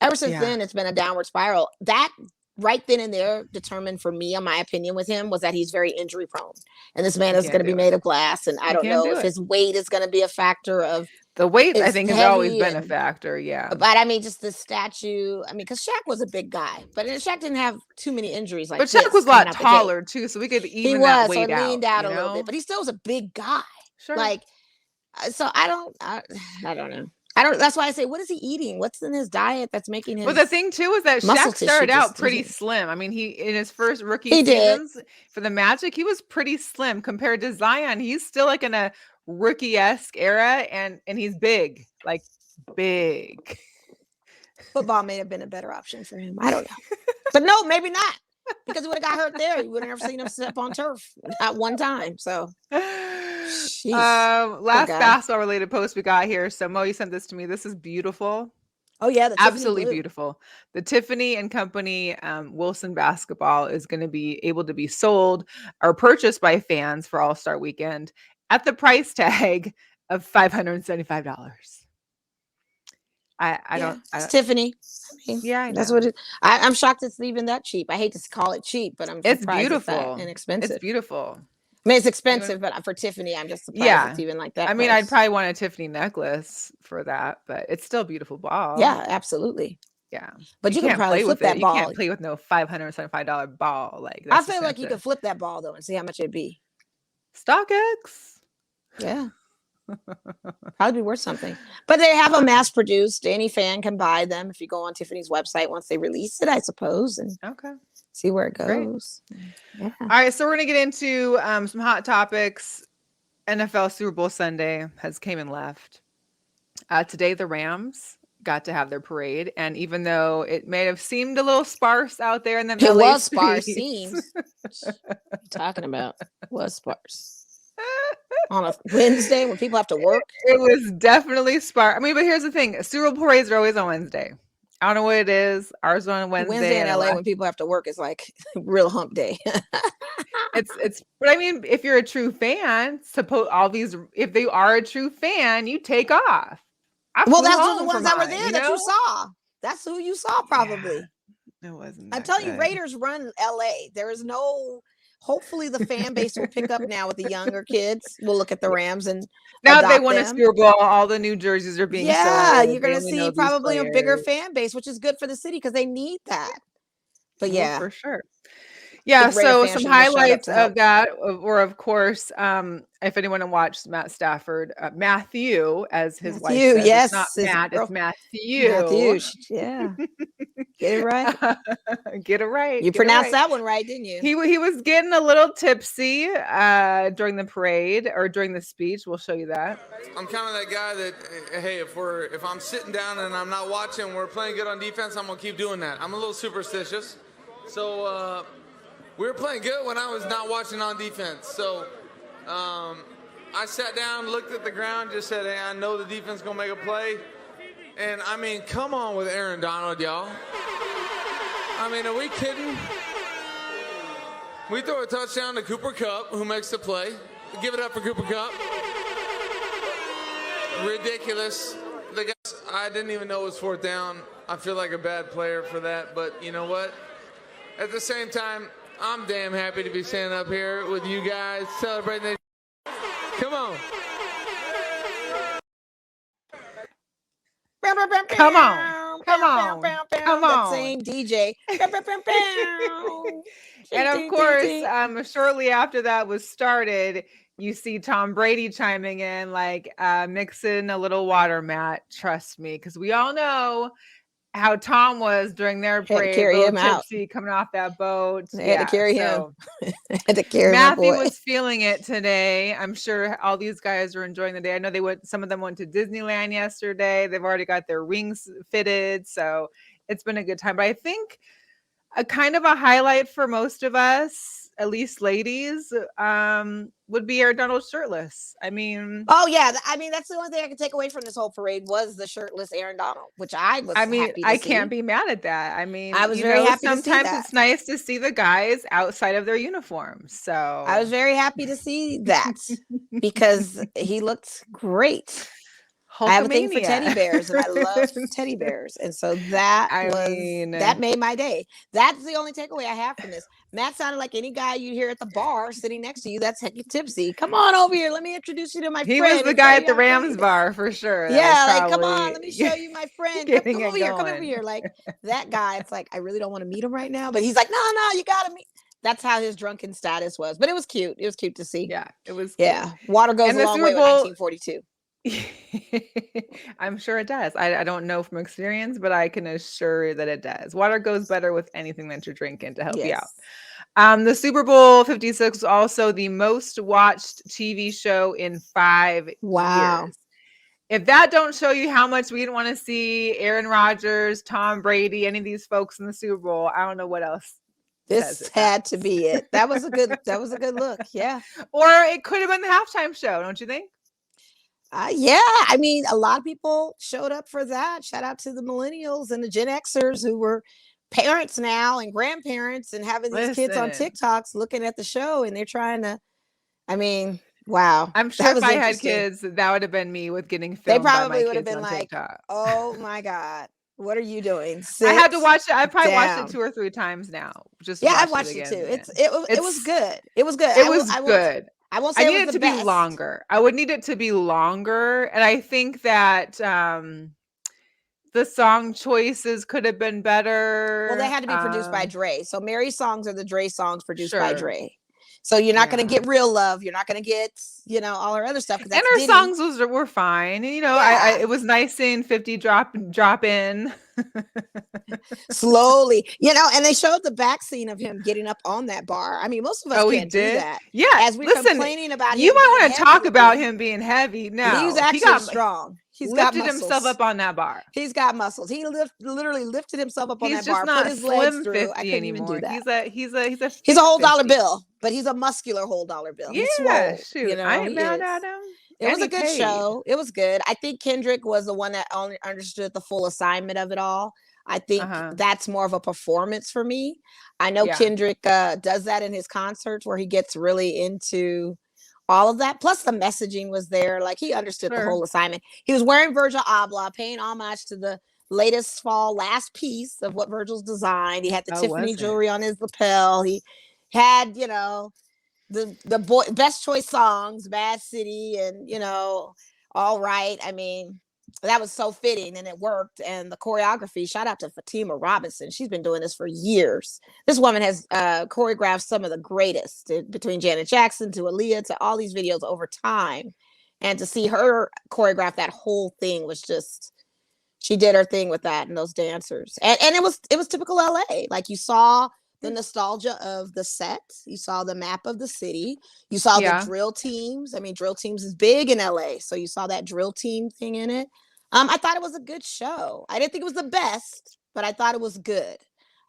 Ever since then, it's been a downward spiral. That right then and there determined for me, in my opinion, with him was that he's very injury prone, and this man is going to be made of glass. And I don't know if his weight is going to be a factor of the weight. I think has always been a factor. Yeah, but I mean, just the statue. I mean, because Shaq was a big guy, but Shaq didn't have too many injuries like. But Shaq was a lot taller too, so we could even that weight out. He leaned out a little bit, but he still was a big guy. Sure. Like, so I don't know. That's why I say, what is he eating? What's in his diet that's making him? Well, the thing too is that Shaq started out pretty slim. I mean, he in his first rookie seasons for the Magic, he was pretty slim compared to Zion. He's still like in a rookie-esque era, and he's big, like big. Football may have been a better option for him. I don't know, but no, maybe not, because he would have got hurt there. You would have never seen him step on turf, not one time. So. Last basketball related post we got here. So Mo, you sent this to me. This is beautiful. Oh yeah, absolutely beautiful. The Tiffany and Company Wilson basketball is going to be able to be sold or purchased by fans for All-Star Weekend at the price tag of $575. It's Tiffany. I mean, that's what it. I'm shocked it's even that cheap. I hate to call it cheap, but it's beautiful and expensive. It's beautiful. I mean, it's expensive, but for Tiffany, I'm just surprised it's even like that. I mean, I'd probably want a Tiffany necklace for that, but it's still a beautiful ball. Yeah, absolutely. Yeah, but you can probably flip that ball. You can't play with no $575 ball. Like I feel like you could flip that ball though and see how much it'd be. StockX. Yeah. Probably be worth something. But they have them mass produced. Any fan can buy them if you go on Tiffany's website once they release it, I suppose. And see where it goes. Yeah. All right, so we're gonna get into some hot topics. NFL Super Bowl Sunday has came and left. Today the Rams got to have their parade, and even though it may have seemed a little sparse out there in the it was sparse. Seems what are you talking about? It was sparse. On a Wednesday when people have to work. It was definitely sparse. I mean, but here's the thing: Super Bowl parades are always on Wednesday. I don't know what it is. Ours on Wednesday. Wednesday in LA when people have to work is like real hump day. it's but I mean, if you're a true fan, if they are a true fan, you take off. Well, that's the ones that were there that you saw. That's who you saw probably. Yeah, it wasn't. I'm telling you, Raiders run LA. There is no. Hopefully the fan base will pick up now with the younger kids. We'll look at the Rams and now they won a Super Bowl. All the new jerseys are being sold. You're going to see probably a bigger fan base, which is good for the city because they need that. But yeah, for sure. Yeah, so some highlights of that were, of course, if anyone watched Matt Stafford, Matthew, as his wife says. Yes, it's not Matt, it's Matthew. Matthew, yeah. Get it right. Get it right. You pronounced that one right, didn't you? He was getting a little tipsy during the parade or during the speech. We'll show you that. I'm kind of that guy that, hey, if I'm sitting down and I'm not watching, we're playing good on defense, I'm gonna keep doing that. I'm a little superstitious, so we were playing good when I was not watching on defense. So I sat down, looked at the ground, just said, hey, I know the defense going to make a play. And, I mean, come on with Aaron Donald, y'all. I mean, are we kidding? We throw a touchdown to Cooper Kupp, who makes the play. Give it up for Cooper Kupp. Ridiculous. The guys, I didn't even know it was fourth down. I feel like a bad player for that, but you know what? At the same time, I'm damn happy to be standing up here with you guys celebrating. Come on. Come on. Come on. Come That on. same DJ. And of course, shortly after that was started, you see Tom Brady chiming in, like, mixing a little water, Matt. Trust me, because we all know how Tom was during their parade, carry little him out. tipsy, coming off that boat. They had to carry him. Had to carry Matthew my boy. was feeling it today. I'm sure all these guys are enjoying the day. I know some of them went to Disneyland yesterday. They've already got their wings fitted, so it's been a good time. But I think a kind of a highlight for most of us, at least ladies, would be Aaron Donald shirtless. I mean, oh yeah, I mean that's the only thing I can take away from this whole parade was the shirtless Aaron Donald, which I was. Happy to I see. can't be mad at that. I mean, I was very happy to see sometimes that. it's nice to see the guys outside of their uniforms. So I was very happy to see that because he looked great. I have a thing for teddy bears, and I love teddy bears, and so that made my day. That's the only takeaway I have from this. Matt sounded like any guy you hear at the bar sitting next to you that's tipsy. Come on over here, let me introduce you to my friend. He was the guy at the Rams bar for sure. Yeah, like come on, let me show you my friend. Come over here. Like that guy. It's like I really don't want to meet him right now, but he's like, no, you gotta meet. That's how his drunken status was, but it was cute. It was cute to see. Yeah, it was. Yeah, water goes a long way with 1942. I'm sure it does. I don't know from experience, but I can assure that it does. Water goes better with anything that you're drinking to help you out. The Super Bowl 56 was also the most watched TV show in 5 years. If that don't show you how much we didn't want to see Aaron Rodgers, Tom Brady, any of these folks in the Super Bowl, I don't know what else. This had to be it. That was a good look. Yeah. Or it could have been the halftime show, don't you think? Yeah, I mean, a lot of people showed up for that. Shout out to the millennials and the Gen Xers who were parents now and grandparents and having these kids on TikToks looking at the show, and they're trying to. I mean, wow! I'm sure if I had kids, that would have been me with getting filmed. They probably by my would have kids been on like, TikTok. "Oh my god, what are you doing?" I had to watch it. I probably watched it 2 or 3 times now. I watched it too. It was good. It was good. It was good. I won't say I need it to be longer. I would need it to be longer. And I think that the song choices could have been better. Well, they had to be produced by Dre. So Mary's songs are the Dre songs produced by Dre. So you're not going to get Real Love. You're not going to get, all our other stuff. And her songs were fine. And, it was nice seeing 50 drop in. Slowly, and they showed the back scene of him getting up on that bar. I mean, most of us can't do that. Yeah. As we're complaining about you might want to talk about him being heavy. No, he's actually strong. He's lifted himself up on that bar. He's got muscles. He literally lifted himself up on that bar. He's just not put his legs slim through. 50 I couldn't anymore. Even do that. He's a whole dollar bill, but he's a muscular whole dollar bill. Yeah, shoot. I ain't mad at him. It was a good show. It was good. I think Kendrick was the one that only understood the full assignment of it all. I think that's more of a performance for me. I know Kendrick does that in his concerts where he gets really into all of that. Plus the messaging was there. Like he understood the whole assignment. He was wearing Virgil Abloh, paying homage to the latest last piece of what Virgil's designed. He had the Tiffany jewelry on his lapel. He had, the best choice songs, Bad City and, All Right. I mean, that was so fitting and it worked. And the choreography, shout out to Fatima Robinson. She's been doing this for years. This woman has choreographed some of the greatest, between Janet Jackson to Aaliyah to all these videos over time. And to see her choreograph that whole thing was just, she did her thing with that and those dancers. And it was typical LA. Like you saw the nostalgia of the set. You saw the map of the city. You saw the drill teams. I mean, drill teams is big in LA. So you saw that drill team thing in it. I thought it was a good show. I didn't think it was the best, but I thought it was good.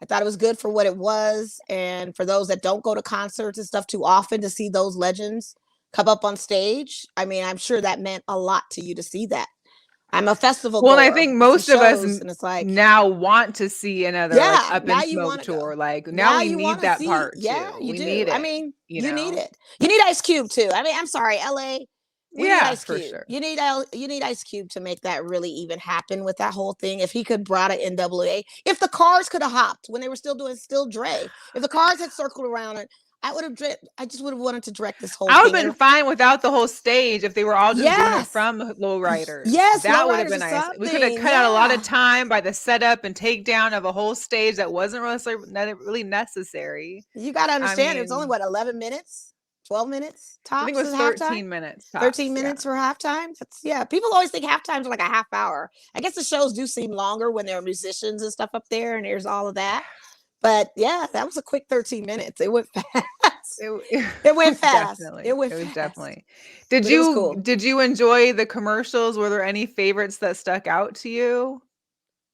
I thought it was good for what it was. And for those that don't go to concerts and stuff too often to see those legends come up on stage. I mean, I'm sure that meant a lot to you to see that. I'm a festival Well, and I goer, think most of us shows, and it's like, now want to see another like yeah, Up now in you Smoke want to go. tour. Like now Now we you need want to that see, part yeah, too. you We do. need I it. mean, You you need know? it. You need Ice Cube too. I mean, I'm sorry, LA. We need Yeah, Ice for Cube. sure. You need Ice Cube to make that really even happen with that whole thing. If he could brought it NWA, if the cars could have hopped when they were still doing Still Dre, if the cars had circled around it, I just would have wanted to direct this whole I would thing. have been fine without the whole stage if they were all just doing it Yes. from lowriders. Yes, That would have lowriders been or nice. We could have something, cut out a lot of yeah. time by the setup and takedown of a whole stage that wasn't really necessary. You got to I understand, it's only mean, what, 11 minutes, 12 minutes I tops think it was is halftime. 13 minutes. Tops, 13 minutes for halftime. That's, yeah. People always think halftimes are like a half hour. I guess the shows do seem longer when there are musicians and stuff up there, and there's all of that. But yeah, that was a quick 13 minutes. It went fast. It went fast. Definitely. It went was fast. definitely. But it was cool. Did you enjoy the commercials? Were there any favorites that stuck out to you?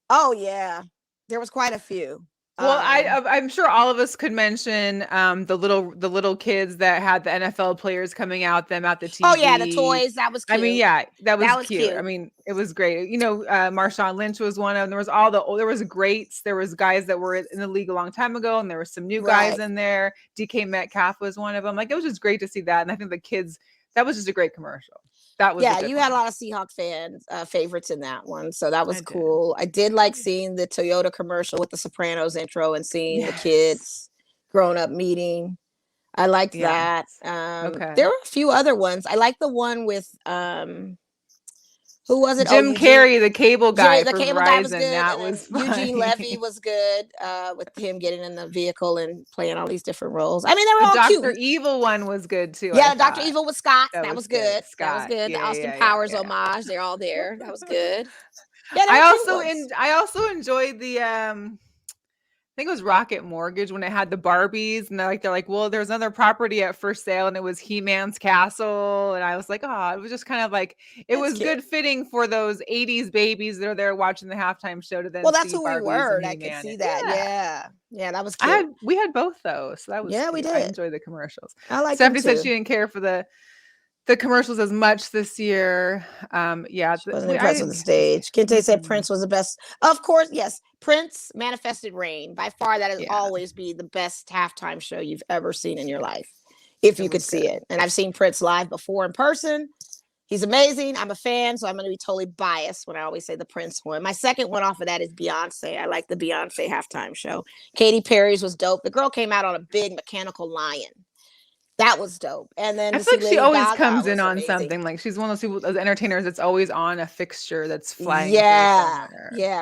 Oh yeah, there was quite a few. Well, I'm sure all of us could mention the little kids that had the NFL players coming out them at the TV. Oh yeah, the toys, that was cute. I mean, yeah, that was cute. cute. I mean, it was great. You know, Marshawn Lynch was one of them. There was greats. There was guys that were in the league a long time ago, and there were some new guys in there. DK Metcalf was one of them. Like, it was just great to see that. And I think the kids, that was just a great commercial. That was you had a lot of Seahawk fans favorites in that one, so that was cool. I did like seeing the Toyota commercial with the Sopranos intro and seeing the kids grown up meeting. I liked that. There were a few other ones. I like the one with who was it? Jim Carrey, the cable guy. The cable guy was good. That was Eugene Levy was good with him getting in the vehicle and playing all these different roles. I mean, they were all cute. Dr. Evil one was good too. Yeah, Dr. Evil with Scott. That was good. Scott. That was good. Yeah, the Austin Powers homage. They're all there. That was good. Yeah, I also enjoyed the I think it was Rocket Mortgage when it had the Barbies, and they're like, well, there's another property at for sale, and it was He-Man's castle, and I was like, oh, it was just kind of like it was cute. Good fitting for those 80s babies that are there watching the halftime show to then. Well, that's see who Barbies we were. I He-Man. could see that. Yeah, that was cute. We had both those, so that was cute. We did. I enjoyed the commercials. I like. Stephanie said she didn't care for the commercials as much this year. She wasn't impressed with the stage. Kente said Prince was the best. Of course, yes. Prince Manifested Rain. By far, that is always be the best halftime show you've ever seen in your life, if you could see it. And I've seen Prince live before in person. He's amazing. I'm a fan, so I'm going to be totally biased when I always say the Prince one. My second one off of that is Beyonce. I like the Beyonce halftime show. Katy Perry's was dope. The girl came out on a big mechanical lion. That was dope. And then I feel like she always comes in on something. Like, she's one of those people, as entertainers, that's always on a fixture that's flying. Yeah.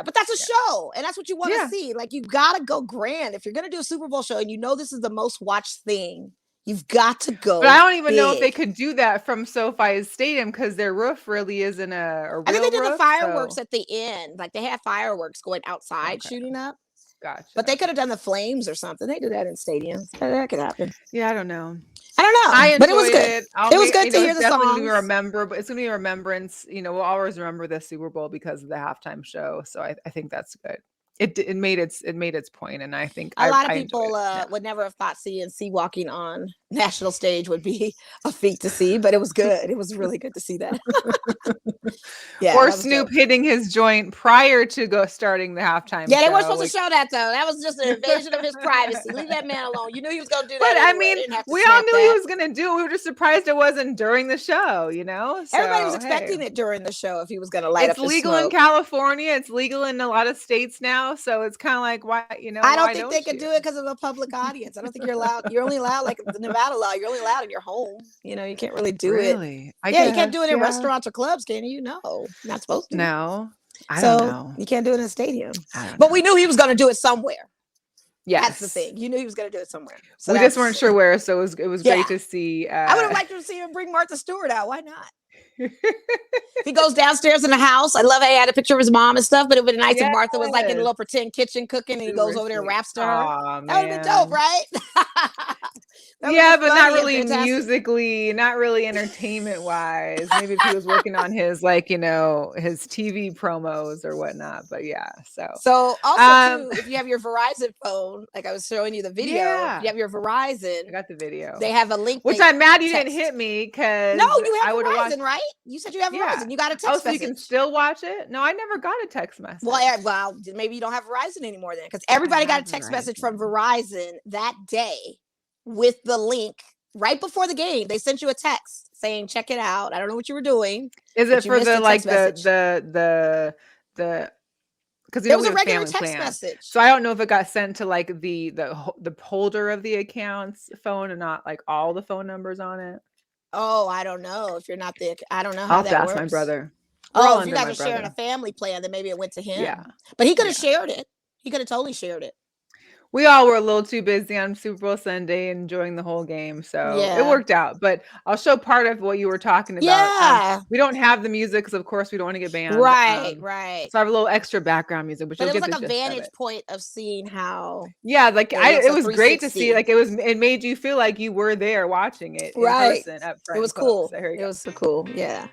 But that's a show, and that's what you want to see. Like, you got to go grand. If you're going to do a Super Bowl show and you know this is the most watched thing, you've got to go. But I don't even know if they could do that from SoFi Stadium because their roof really isn't a real I think they did roof, the fireworks at the end. Like, they had fireworks going outside shooting up. Gotcha. But they could have done the flames or something. They do that in stadiums. That could happen. Yeah, I don't know. But it was good. It was good to hear the songs. But it's gonna be a remembrance. You know, we'll always remember the Super Bowl because of the halftime show. So I think that's good. It made its point, and I think a lot of people would never have thought CNC walking on national stage would be a feat to see, but it was good. It was really good to see that. Or Snoop hitting his joint prior to starting the halftime. Yeah, they weren't supposed to show that though. That was just an invasion of his privacy. Leave that man alone. You knew he was going to do that. But anyway. I mean, we all knew he was going to do it. We were just surprised it wasn't during the show. You know, so, everybody was expecting it during the show if he was going to light up. It's legal in California. It's legal in a lot of states now. So it's kind of like, why, you know? I don't think they could do it because of the public audience. I don't think you're allowed. You're only allowed, like the Nevada law, you're only allowed in your home. You know, you can't really do it. Really? You can't do it in restaurants or clubs, can you? No, not supposed to. No, I don't know. You can't do it in a stadium. But we knew he was going to do it somewhere. Yes. That's the thing. You knew he was going to do it somewhere. So we just weren't sure where. So it was great to see. I would have liked to see him bring Martha Stewart out. Why not? He goes downstairs in the house. I love how he had a picture of his mom and stuff, but it would be nice if Martha was like in a Yes. little pretend kitchen cooking and he goes Super over there and sweet. raps to her. Aw, That would have been dope, man. right? That would've Yeah, been but not funny and really fantastic. musically, not really entertainment wise. Maybe if he was working on his like, his TV promos or whatnot. But yeah, so So also Um, too, if you have your Verizon phone, like I was showing you the video, Yeah. if you have your I Verizon, got the video. they have a link. Which they I'm mad you didn't text. hit me because No, you I have would have Verizon, watched. right? You said you have Yeah. Verizon. You got a text Oh, so you message. can still watch it? No, I never got a text message. Well, maybe you don't have Verizon anymore then, because everybody got a have text message from Verizon that day with the link right before the game. They sent you a text saying, "Check it out." I don't know what you were doing. Is but it you for missed the a like text message. the because It was we a have regular family text plan. message. So I don't know if it got sent to like the holder of the account's phone and not like all the phone numbers on it. Oh, I don't know if you're not the. I don't know I'll how have to that ask works. my brother. We're all Oh, if you under guys my are sharing a brother. family plan, then maybe it went to him. Yeah. But he could have Yeah. shared it. He could have totally shared it. We all were a little too busy on Super Bowl Sunday enjoying the whole game, so it Yeah. worked out. But I'll show part of what you were talking about. Yeah. We don't have the music because, of course, we don't want to get banned. Right. So I have a little extra background music, but But you'll it was get like the a gist of vantage it. point of seeing how. Yeah, like It looks it a was great to see. 360. Like it made you feel like you were there watching it in Right. person up front. It was and close. cool. So here you It go. was so cool. Yeah.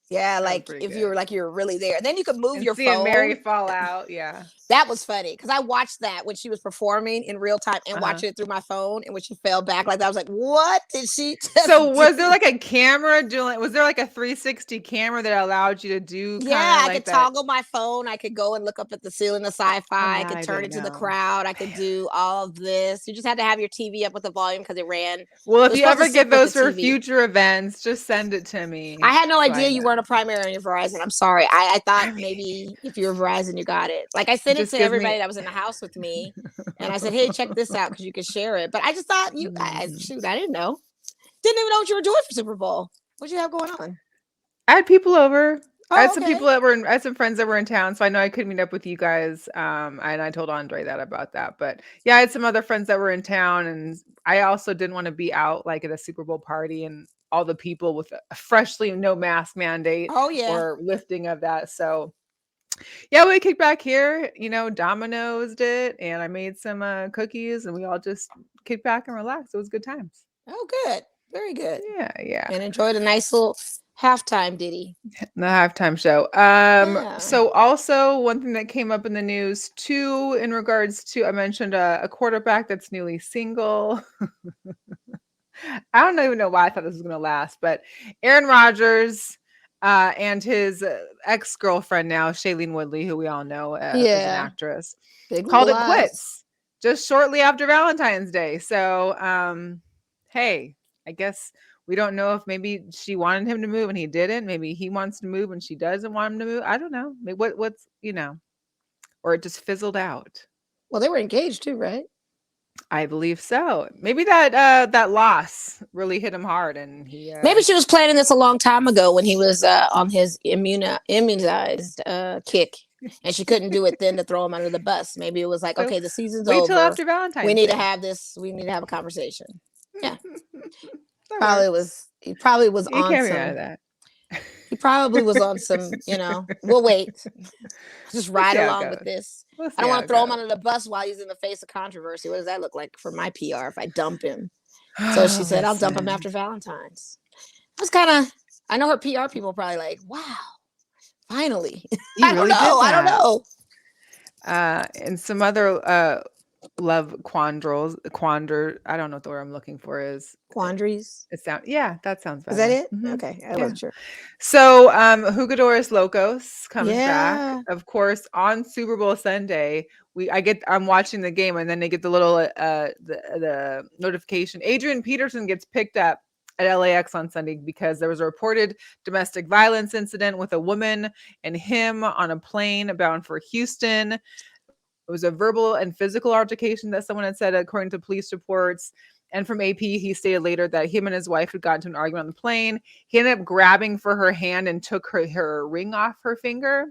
Yeah, That was like pretty if good. you were like you're really there. Then you could move And your seeing phone. Mary fall out, yeah. That was funny because I watched that when she was performing in real time and watched it through my phone. And when she fell back like that, I was like, "What did she?" So was there like a camera doing? Was there like a 360 camera that allowed you to do? Yeah, I like could that? toggle my phone. I could go and look up at the ceiling of sci-fi. I yeah, could I turn didn't it to the know. crowd. I could do all of this. You just had to have your TV up with the volume because it ran. Well, It if was you supposed to ever sync get with those the for TV. future events, just send it to me. I had no so idea I you know. weren't a primary on your Verizon. I'm sorry. I thought maybe if you were Verizon, you got it. Like I sent it Just to gives everybody me- that was in the house with me, and I said, "Hey, check this out because you could share it." But I just thought you. Shoot, I didn't know. Didn't even know what you were doing for Super Bowl. What you have going on? I had people over. I had some okay. people that were. I had some friends that were in town, so I know I could meet up with you guys. And I told Andre that about that. But yeah, I had some other friends that were in town, and I also didn't want to be out like at a Super Bowl party and all the people with a freshly no mask mandate Oh yeah. or lifting of that. So yeah, we kicked back here. Domino's it, and I made some cookies, and we all just kicked back and relaxed. It was good times. Oh, good. Very good. Yeah. And enjoyed a nice little halftime ditty. The halftime show. Yeah. So also one thing that came up in the news too, in regards to, I mentioned a quarterback that's newly single. I don't even know why I thought this was going to last, but Aaron Rodgers and his ex-girlfriend now, Shailene Woodley, who we all know is an actress, Big called it little quits just shortly after Valentine's Day. So, hey, I guess we don't know if maybe she wanted him to move and he didn't. Maybe he wants to move and she doesn't want him to move. I don't know. Maybe what's or it just fizzled out. Well, they were engaged too, right? I believe so. Maybe that loss really hit him hard, and he maybe she was planning this a long time ago when he was on his immunized kick, and she couldn't do it then to throw him under the bus. Maybe it was like, okay, the season's over. Wait till after Valentine's. We need Day. to have this. We need to have a conversation. Yeah, probably was. He probably was on can't some. be out of that. He probably was on some. We'll wait. Just ride along with this. I don't want to throw him under the bus while he's in the face of controversy. What does that look like for my PR if I dump him? So she said, I'll dump him Listen. after Valentine's. I was kind of, I know her PR people probably like, wow, finally. You I don't really did know. I don't that. know. And some other love quandar. I don't know what the word I'm looking for is. Quandaries. Yeah, that sounds Is that better. it? Mhm. Okay. I Yeah. wasn't sure. So, Jugadores Locos comes back. Yeah. Of course, on Super Bowl Sunday, I'm watching the game and then they get the little the notification. Adrian Peterson gets picked up at LAX on Sunday because there was a reported domestic violence incident with a woman and him on a plane bound for Houston. It was a verbal and physical altercation that someone had said, according to police reports. And from AP, he stated later that him and his wife had gotten into an argument on the plane. He ended up grabbing for her hand and took her ring off her finger.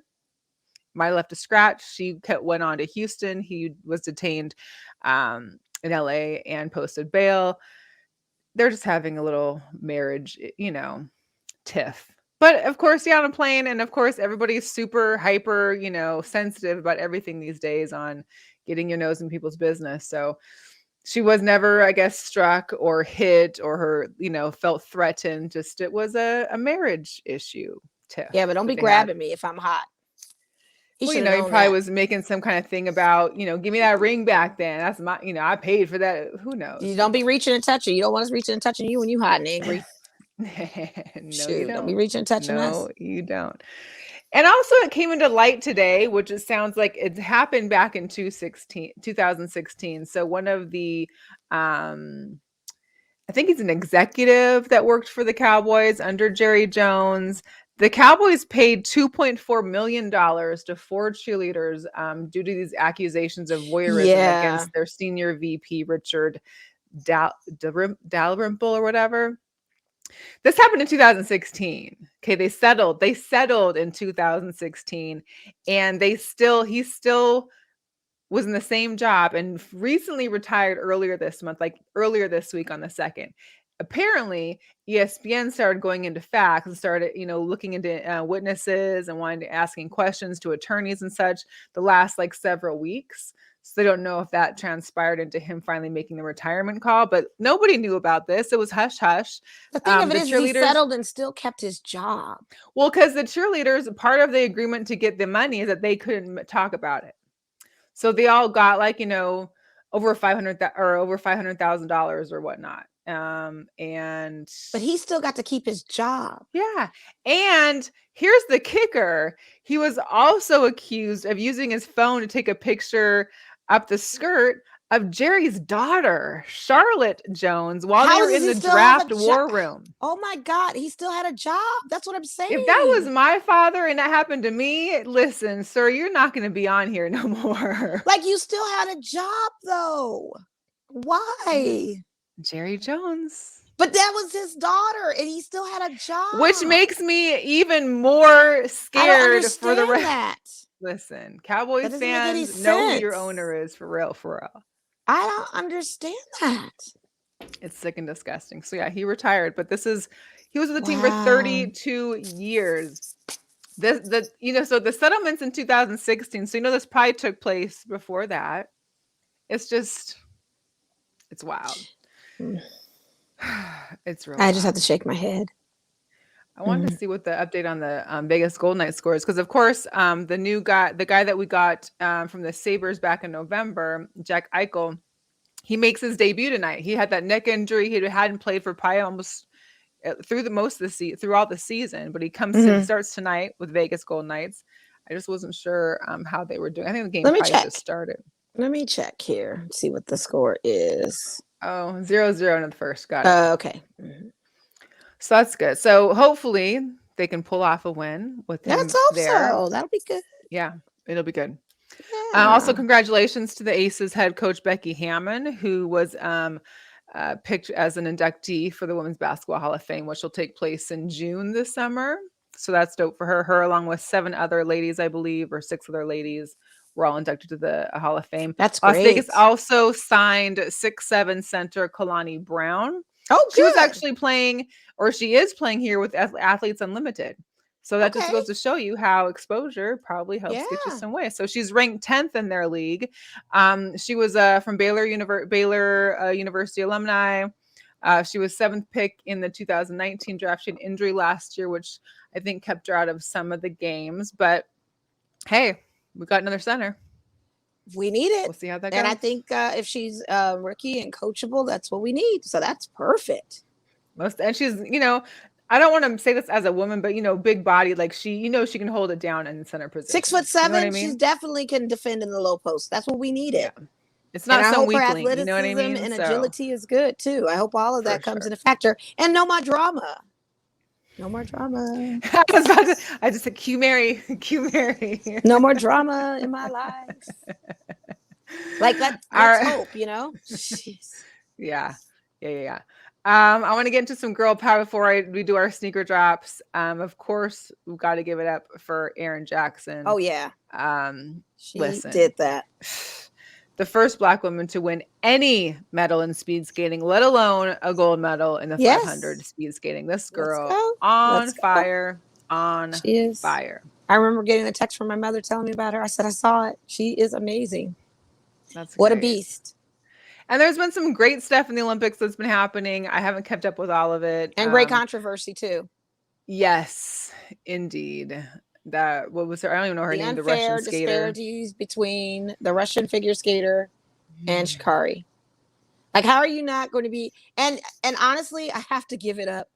Might have left a scratch. She went on to Houston. He was detained in LA and posted bail. They're just having a little marriage, tiff. But of course, on a plane, and of course, everybody's super hyper, sensitive about everything these days on getting your nose in people's business. So she was never, I guess, struck or hit or her, felt threatened. Just it was a marriage issue. Tiff. Yeah, but don't be grabbing me if I'm hot. He Well, should have he known probably that. was making some kind of thing about, give me that ring back then. That's my, I paid for that. Who knows? You don't be reaching and touching. You don't want us reaching and touching you when you hot and angry. No, Shoot, you don't be don't. reaching and touching us. No, you don't. And also it came into light today, which it sounds like it happened back in 2016. So one of the, I think he's an executive that worked for the Cowboys under Jerry Jones. The Cowboys paid $2.4 million to 4 cheerleaders due to these accusations of voyeurism against their senior VP, Richard Dalrymple or whatever. This happened in 2016. Okay, they settled in 2016, and he still was in the same job and recently retired earlier this month, like earlier this week on the 2nd. Apparently, ESPN started going into facts and started, looking into witnesses and asking questions to attorneys and such the last several weeks. So they don't know if that transpired into him finally making the retirement call, but nobody knew about this. It was hush hush. The thing of it is he settled and still kept his job. Well, because the cheerleaders, part of the agreement to get the money is that they couldn't talk about it. So they all got over $500,000 or whatnot. But he still got to keep his job. Yeah. And here's the kicker. He was also accused of using his phone to take a picture up the skirt of Jerry's daughter, Charlotte Jones, while they were in the draft war room. Oh my God, he still had a job. That's what I'm saying. If that was my father and that happened to me, listen, sir, you're not going to be on here no more. You still had a job though. Why? Jerry Jones. But that was his daughter and he still had a job. Which makes me even more scared for the rest. That. Listen, Cowboys fans know who your owner is for real. I don't understand that. It's sick and disgusting. So yeah, he retired, but he was with the team for 32 years. So the settlements in 2016. So this probably took place before that. It's wild. It's real. I just have to shake my head. I wanted to see what the update on the Vegas Golden Knights scores, because of course the guy that we got from the Sabres back in November, Jack Eichel, he makes his debut tonight. He had that neck injury. He hadn't played for probably almost throughout the season, but he starts tonight with Vegas Golden Knights. I just wasn't sure how they were doing. I think the game probably just started. Let me check here, see what the score is. Oh, 0-0 in the first. Got it. Okay. Mm-hmm. So that's good. So hopefully they can pull off a win with him. Let's hope there. so. That'll be good. Yeah, it'll be good. Yeah. Also, congratulations to the Aces head coach Becky Hammon, who was picked as an inductee for the Women's Basketball Hall of Fame, which will take place in June this summer. So that's dope for her. Her, along with 7 other ladies, I believe, or 6 other ladies, were all inducted to the Hall of Fame. That's Las great. Vegas also signed 6'7" center Kalani Brown. Oh, she was actually playing, or she is playing here with Athletes Unlimited. So that just goes to show you how exposure probably helps get you some way. So she's ranked 10th in their league. She was from Baylor University alumni. She was 7th pick in the 2019 draft. She had an injury last year, which I think kept her out of some of the games. But hey, we got another center. We need it. We'll see how that goes. And I think if she's rookie and coachable, that's what we need. So that's perfect. And she's, I don't want to say this as a woman, but big body, like she can hold it down in the center position. 6'7", you know what I mean? She's definitely can defend in the low post. That's what we needed. Yeah. It's not some weakling, athleticism, you know what I mean? And agility is good too. I hope all of that comes in a factor. And no more drama. No more drama. I just said Q Mary. No more drama in my life. Like let's hope, Jeez. Yeah. I want to get into some girl power before we do our sneaker drops. Of course, we've got to give it up for Erin Jackson. Oh yeah. She did that. The first Black woman to win any medal in speed skating, let alone a gold medal in the 500 speed skating. This girl on fire. She is fire. I remember getting a text from my mother telling me about her. I said, I saw it. She is amazing. What a beast. And there's been some great stuff in the Olympics that's been happening. I haven't kept up with all of it. And great controversy too. Yes, indeed. What was her? I don't even know her name. The Russian skater. Disparities between the Russian figure skater and Sha'Carri. Like, how are you not going to be? And honestly, I have to give it up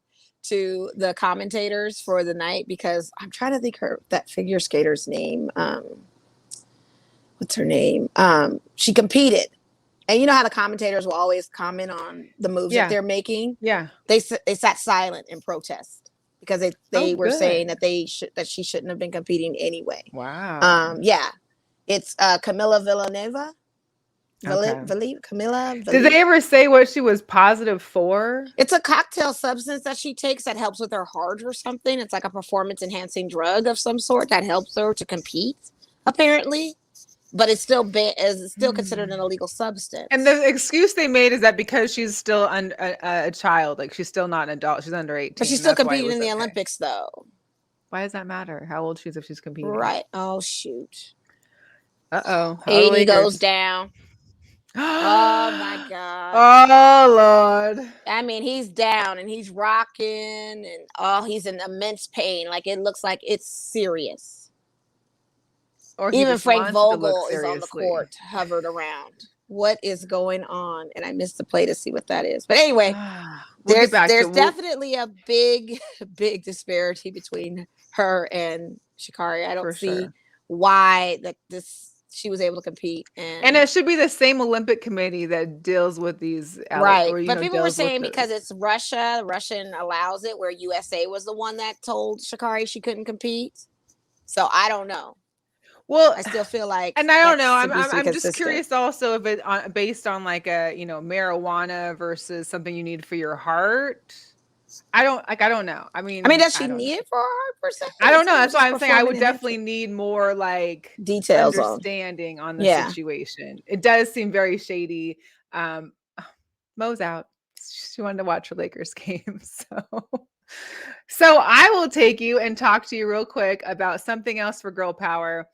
to the commentators for the night because I'm trying to think that figure skater's name. What's her name? She competed. And you know how the commentators will always comment on the moves that they're making? Yeah. They sat silent in protest because they were saying that that she shouldn't have been competing anyway. Wow. Yeah. It's Camilla Villaneva. Camilla. Did they ever say what she was positive for? It's a cocktail substance that she takes that helps with her heart or something. It's like a performance enhancing drug of some sort that helps her to compete, apparently. But it's still considered an illegal substance. And the excuse they made is that because she's still a child, like she's still not an adult, she's under 18. But she's still competing in the Olympics, though. Why does that matter? How old she is if she's competing? Right. Oh shoot. Uh-oh. 80 goes down. Oh my God. Oh Lord. I mean, he's down and he's rocking and he's in immense pain. Like it looks like it's serious. Or even Frank Vogel is on the court, hovered around. What is going on? And I missed the play to see what that is. But anyway, there's definitely a big disparity between her and Sha'Carri. I don't see why she was able to compete. And it should be the same Olympic committee that deals with these. Right. But people were saying because it's Russia, the Russian allows it, where USA was the one that told Sha'Carri she couldn't compete. So I don't know. Well, I still feel like, and I don't know. I'm just curious also if it based on like a marijuana versus something you need for your heart. I don't know. I mean, does she need it for her heart per se? I don't know. That's why I'm saying I would definitely need more like details, understanding on the situation. It does seem very shady. Mo's out. She wanted to watch her Lakers game, so I will take you and talk to you real quick about something else for girl power.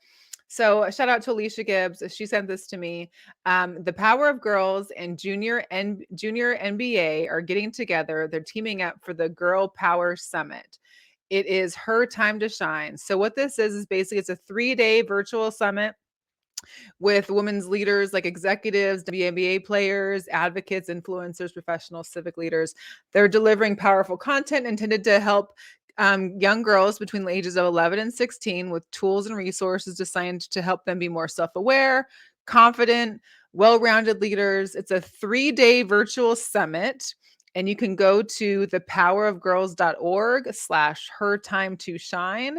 So shout out to Alicia Gibbs. She sent this to me. The Power of Girls and Junior NBA are getting together. They're teaming up for the Girl Power Summit. It is her time to shine. So what this is basically it's a 3-day virtual summit with women's leaders like executives, WNBA players, advocates, influencers, professionals, civic leaders. They're delivering powerful content intended to help young girls between the ages of 11 and 16 with tools and resources designed to help them be more self-aware, confident, well-rounded leaders. It's a 3-day virtual summit, and you can go to thepowerofgirls.org/hertimetosshine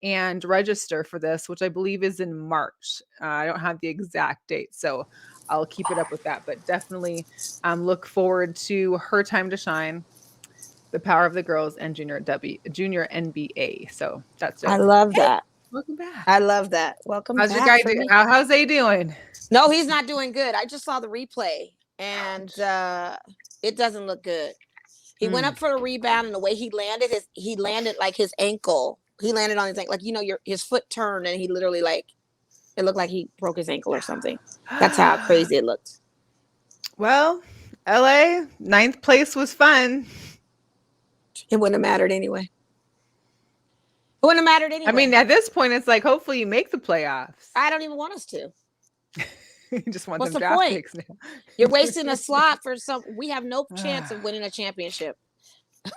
and register for this, which I believe is in March. I don't have the exact date, so I'll keep it up with that, but definitely look forward to Her Time to Shine, the Power of the Girls and Junior NBA. So that's it. I love that. Welcome back. I love that. Welcome How's back. Your guy doing? How's he doing? No, he's not doing good. I just saw the replay and it doesn't look good. He went up for a rebound and the way he landed like his ankle. He landed on his ankle, like, his foot turned and he literally it looked like he broke his ankle or something. That's how crazy it looked. Well, LA, 9th place was fun. It wouldn't have mattered anyway. It wouldn't have mattered anyway. I mean, at this point, it's like, hopefully you make the playoffs. I don't even want us to. You just want What's them the draft point? picks now. You're wasting a slot for some. We have no chance of winning a championship.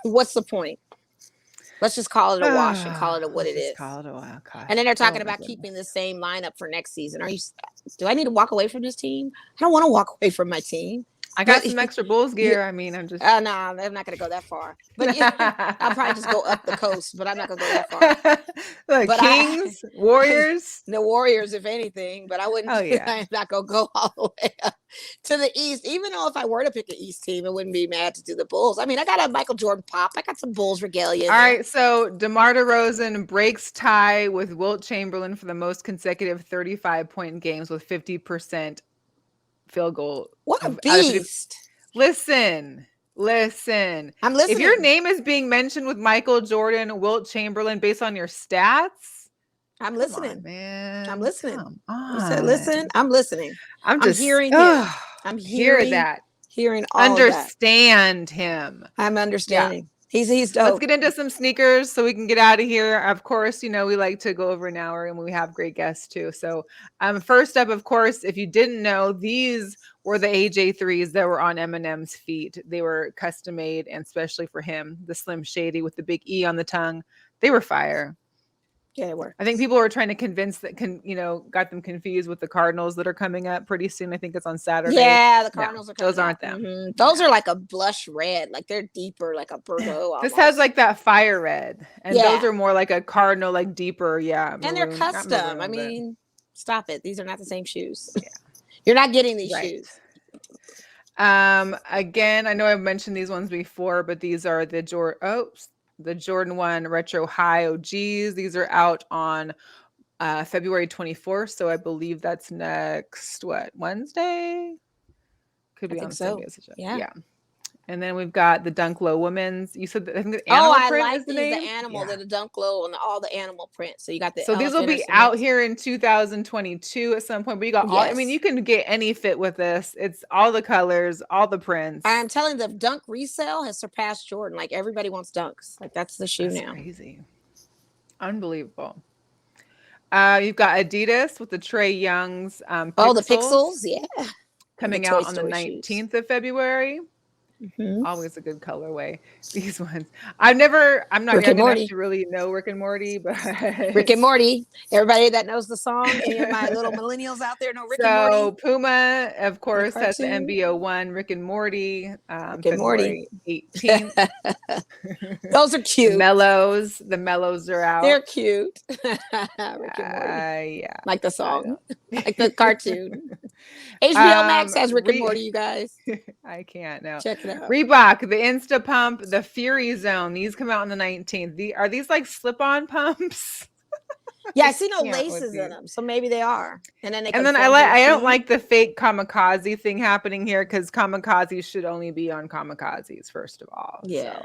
What's the point? Let's just call it a wash and call it what it is. Call it a wild card. And then they're talking Oh, my about goodness. keeping the same lineup for next season. Do I need to walk away from this team? I don't want to walk away from my team. I got But- some extra Bulls gear. I mean, I'm just. No, I'm not going to go that far. But I'll probably just go up the coast, but I'm not going to go that far. Like But Kings, Warriors. The Warriors, if anything, but I wouldn't. Oh, yeah. I'm not going to go all the way up to the East. Even though if I were to pick an East team, I wouldn't be mad to do the Bulls. I mean, I got a Michael Jordan pop. I got some Bulls regalia. All right, so DeMar DeRozan breaks tie with Wilt Chamberlain for the most consecutive 35-point games with 50% field goal. What a out of 50 beast. Listen. I'm listening. If your name is being mentioned with Michael Jordan, Wilt Chamberlain, based on your stats, I'm come listening. on, man. I'm listening. Come You said, on. listen, I'm listening. I'm I'm just hearing him. ugh, I'm hear hearing that. Hearing all of that. Understand him. I'm understanding. He's Let's dope. get into some sneakers so we can get out of here. Of course, we like to go over an hour and we have great guests too. So first up, of course, if you didn't know, these were the AJ3s that were on Eminem's feet. They were custom made and especially for him, the Slim Shady with the big E on the tongue. They were fire. Yeah, it worked. I think people were trying to convince that got them confused with the Cardinals that are coming up pretty soon. I think it's on Saturday. Yeah, the Cardinals are coming those aren't out. them. Mhm. Those are like a blush red, like they're deeper, like a Bordeaux. This almost. has like that fire red, and Yeah. those are more like a cardinal, like deeper, yeah. and they're maroon- not custom. maroon, I but- mean, stop it. These are not the same shoes. Yeah. You're not getting these Right. shoes. Again, I know I've mentioned these ones before, but these are the Jordan 1 Retro High OGs. These are out on February 24th, so I believe that's next Wednesday? Could be I on think so. Sunday. Yeah. And then we've got the Dunk Low Women's. You said I think the animal I print like is the these. name. The animal, Yeah. the Dunk Low, and all the animal print. So you got the. So these will be out here in 2022 at some point. But you got all. I mean, Yes. you can get any fit with this. It's all the colors, all the prints. I'm telling you, the Dunk resale has surpassed Jordan. Like everybody wants Dunks. Like that's the shoe That's now. crazy, unbelievable. You've got Adidas with the Trey Young's. Oh, the Pixels, yeah. coming the out Toy on the Story 19th of February. Mhm. Always a good colorway. These ones. I'm not Rick young and enough Morty. to really know Rick and Morty, but Rick and Morty. Everybody that knows the song, any of my little millennials out there know Rick and So Morty. Puma, of course, has the cartoon. MBO1 Rick and Morty. Rick and Morty. February 18th. Those are cute. The mellows are out. They're cute. Rick and Morty. Yeah. Like the song, like the cartoon. HBO Max has Rick and Morty, you guys. I can't know. Check it out. Reebok, the Insta Pump, the Fury Zone. These come out on the 19th. Are these like slip-on pumps? Yeah, I see no can't with laces these. in them, so maybe they are. And then they. And then I don't like the fake kamikaze thing happening here because kamikazes should only be on kamikazes first of all. Yeah.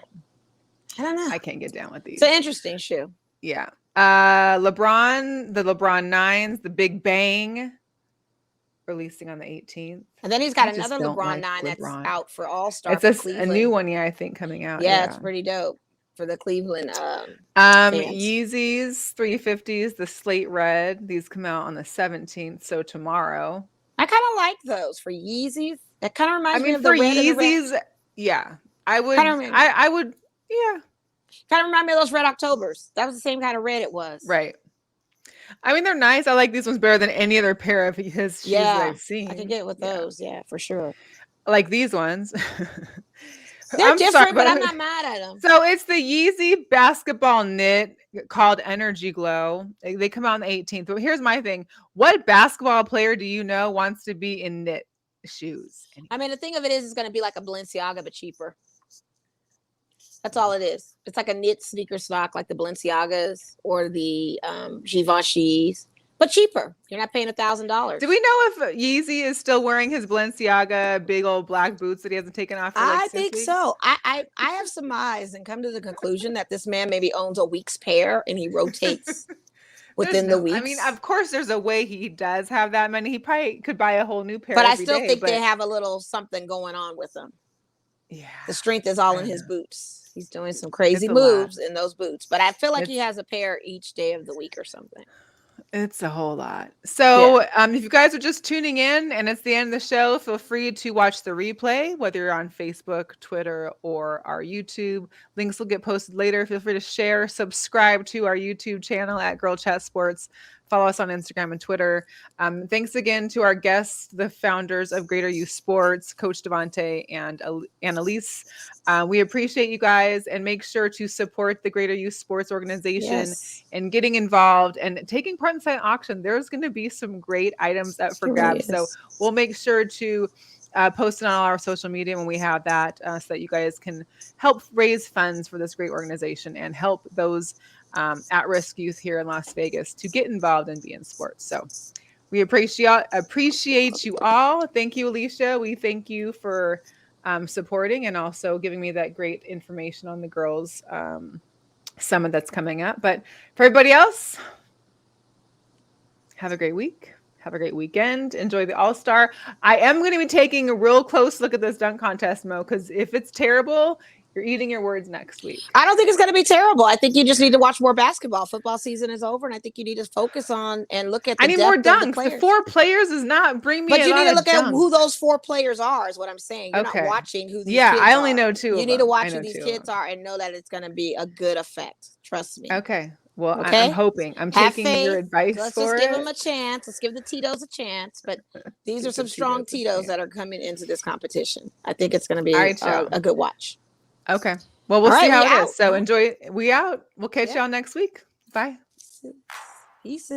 So I don't know. I can't get down with these. It's an interesting shoe. Yeah. LeBron, the LeBron 9s, the Big Bang, releasing on the 18th. And then he's got I just another don't LeBron like 9 LeBron. that's out for All-Star. It's for a new one, yeah, I think coming out. Yeah, it's pretty dope for the Cleveland. Yeezys 350s, the Slate Red. These come out on the 17th, so tomorrow. I kind of like those for Yeezys. That kind of reminds me of the for red and the red. Yeezys, yeah, I would. Kinda I would. Yeah, kind of remind me of those Red Octobers. That was the same kind of red it was. right. I mean, they're nice. I like these ones better than any other pair of his shoes that Yeah, I've seen. I can get with those. Yeah, for sure. Like these ones. They're I'm different, sorry, but I'm not mad at them. So it's the Yeezy basketball knit called Energy Glow. They come out on the 18th. But here's my thing. What basketball player do you know wants to be in knit shoes? I mean, the thing of it is, it's going to be like a Balenciaga, but cheaper. That's all it is. It's like a knit sneaker stock, like the Balenciagas or the Givenchy's, but cheaper. You're not paying $1,000. Do we know if Yeezy is still wearing his Balenciaga big old black boots that he hasn't taken off? For like I 6 think weeks? so. I have surmised and come to the conclusion that this man maybe owns a week's pair and he rotates. within the weeks. I mean, of course, there's a way he does have that many. He probably could buy a whole new pair. But I every still day, think but they have a little something going on with him. yeah, The strength is all in his boots. He's doing some crazy It's a moves lot. in those boots. But I feel like he It's- has a pair each day of the week or something. It's a whole lot. So, if you guys are just tuning in and it's the end of the show, feel free to watch the replay, whether you're on Facebook, Twitter, or our YouTube. Links will get posted later. Feel free to share, subscribe to our YouTube channel at Girlchatsports. Follow us on Instagram and Twitter. Thanks again to our guests, the founders of Greater Youth Sports, Coach Devontae and Annalise. We appreciate you guys, and make sure to support the Greater Youth Sports organization and getting involved and taking part in silent auction. There's going to be some great items up for grabs. So we'll make sure to post it on all our social media when we have that, so that you guys can help raise funds for this great organization and help those at-risk youth here in Las Vegas to get involved and be in sports. So we appreciate you all. Thank you, Alicia. We thank you for supporting and also giving me that great information on the girls summit that's coming up. But for everybody else, have a great week. Have a great weekend. Enjoy the All-Star. I am going to be taking a real close look at this dunk contest, Mo, because if it's terrible, you're eating your words next week. I don't think it's going to be terrible. I think you just need to watch more basketball. Football season is over, and I think you need to focus on and look at the I need depth more of the dunks. players. The 4 players is not bring me. But you need to look dunks. at who those 4 players are. Is what I'm saying. You're not watching who these kids are. I only know 2. You need to watch who these kids are and know that it's going to be a good effect. Trust me. Okay. Well, I'm hoping. I'm taking your advice. Let's just give them a chance. Let's give the Tito's a chance. But these are some strong Tito's that are coming into this competition. I think it's going to be a good watch. Okay. Well, we'll see how it is. So enjoy. We out. We'll catch y'all next week. Bye. Peace.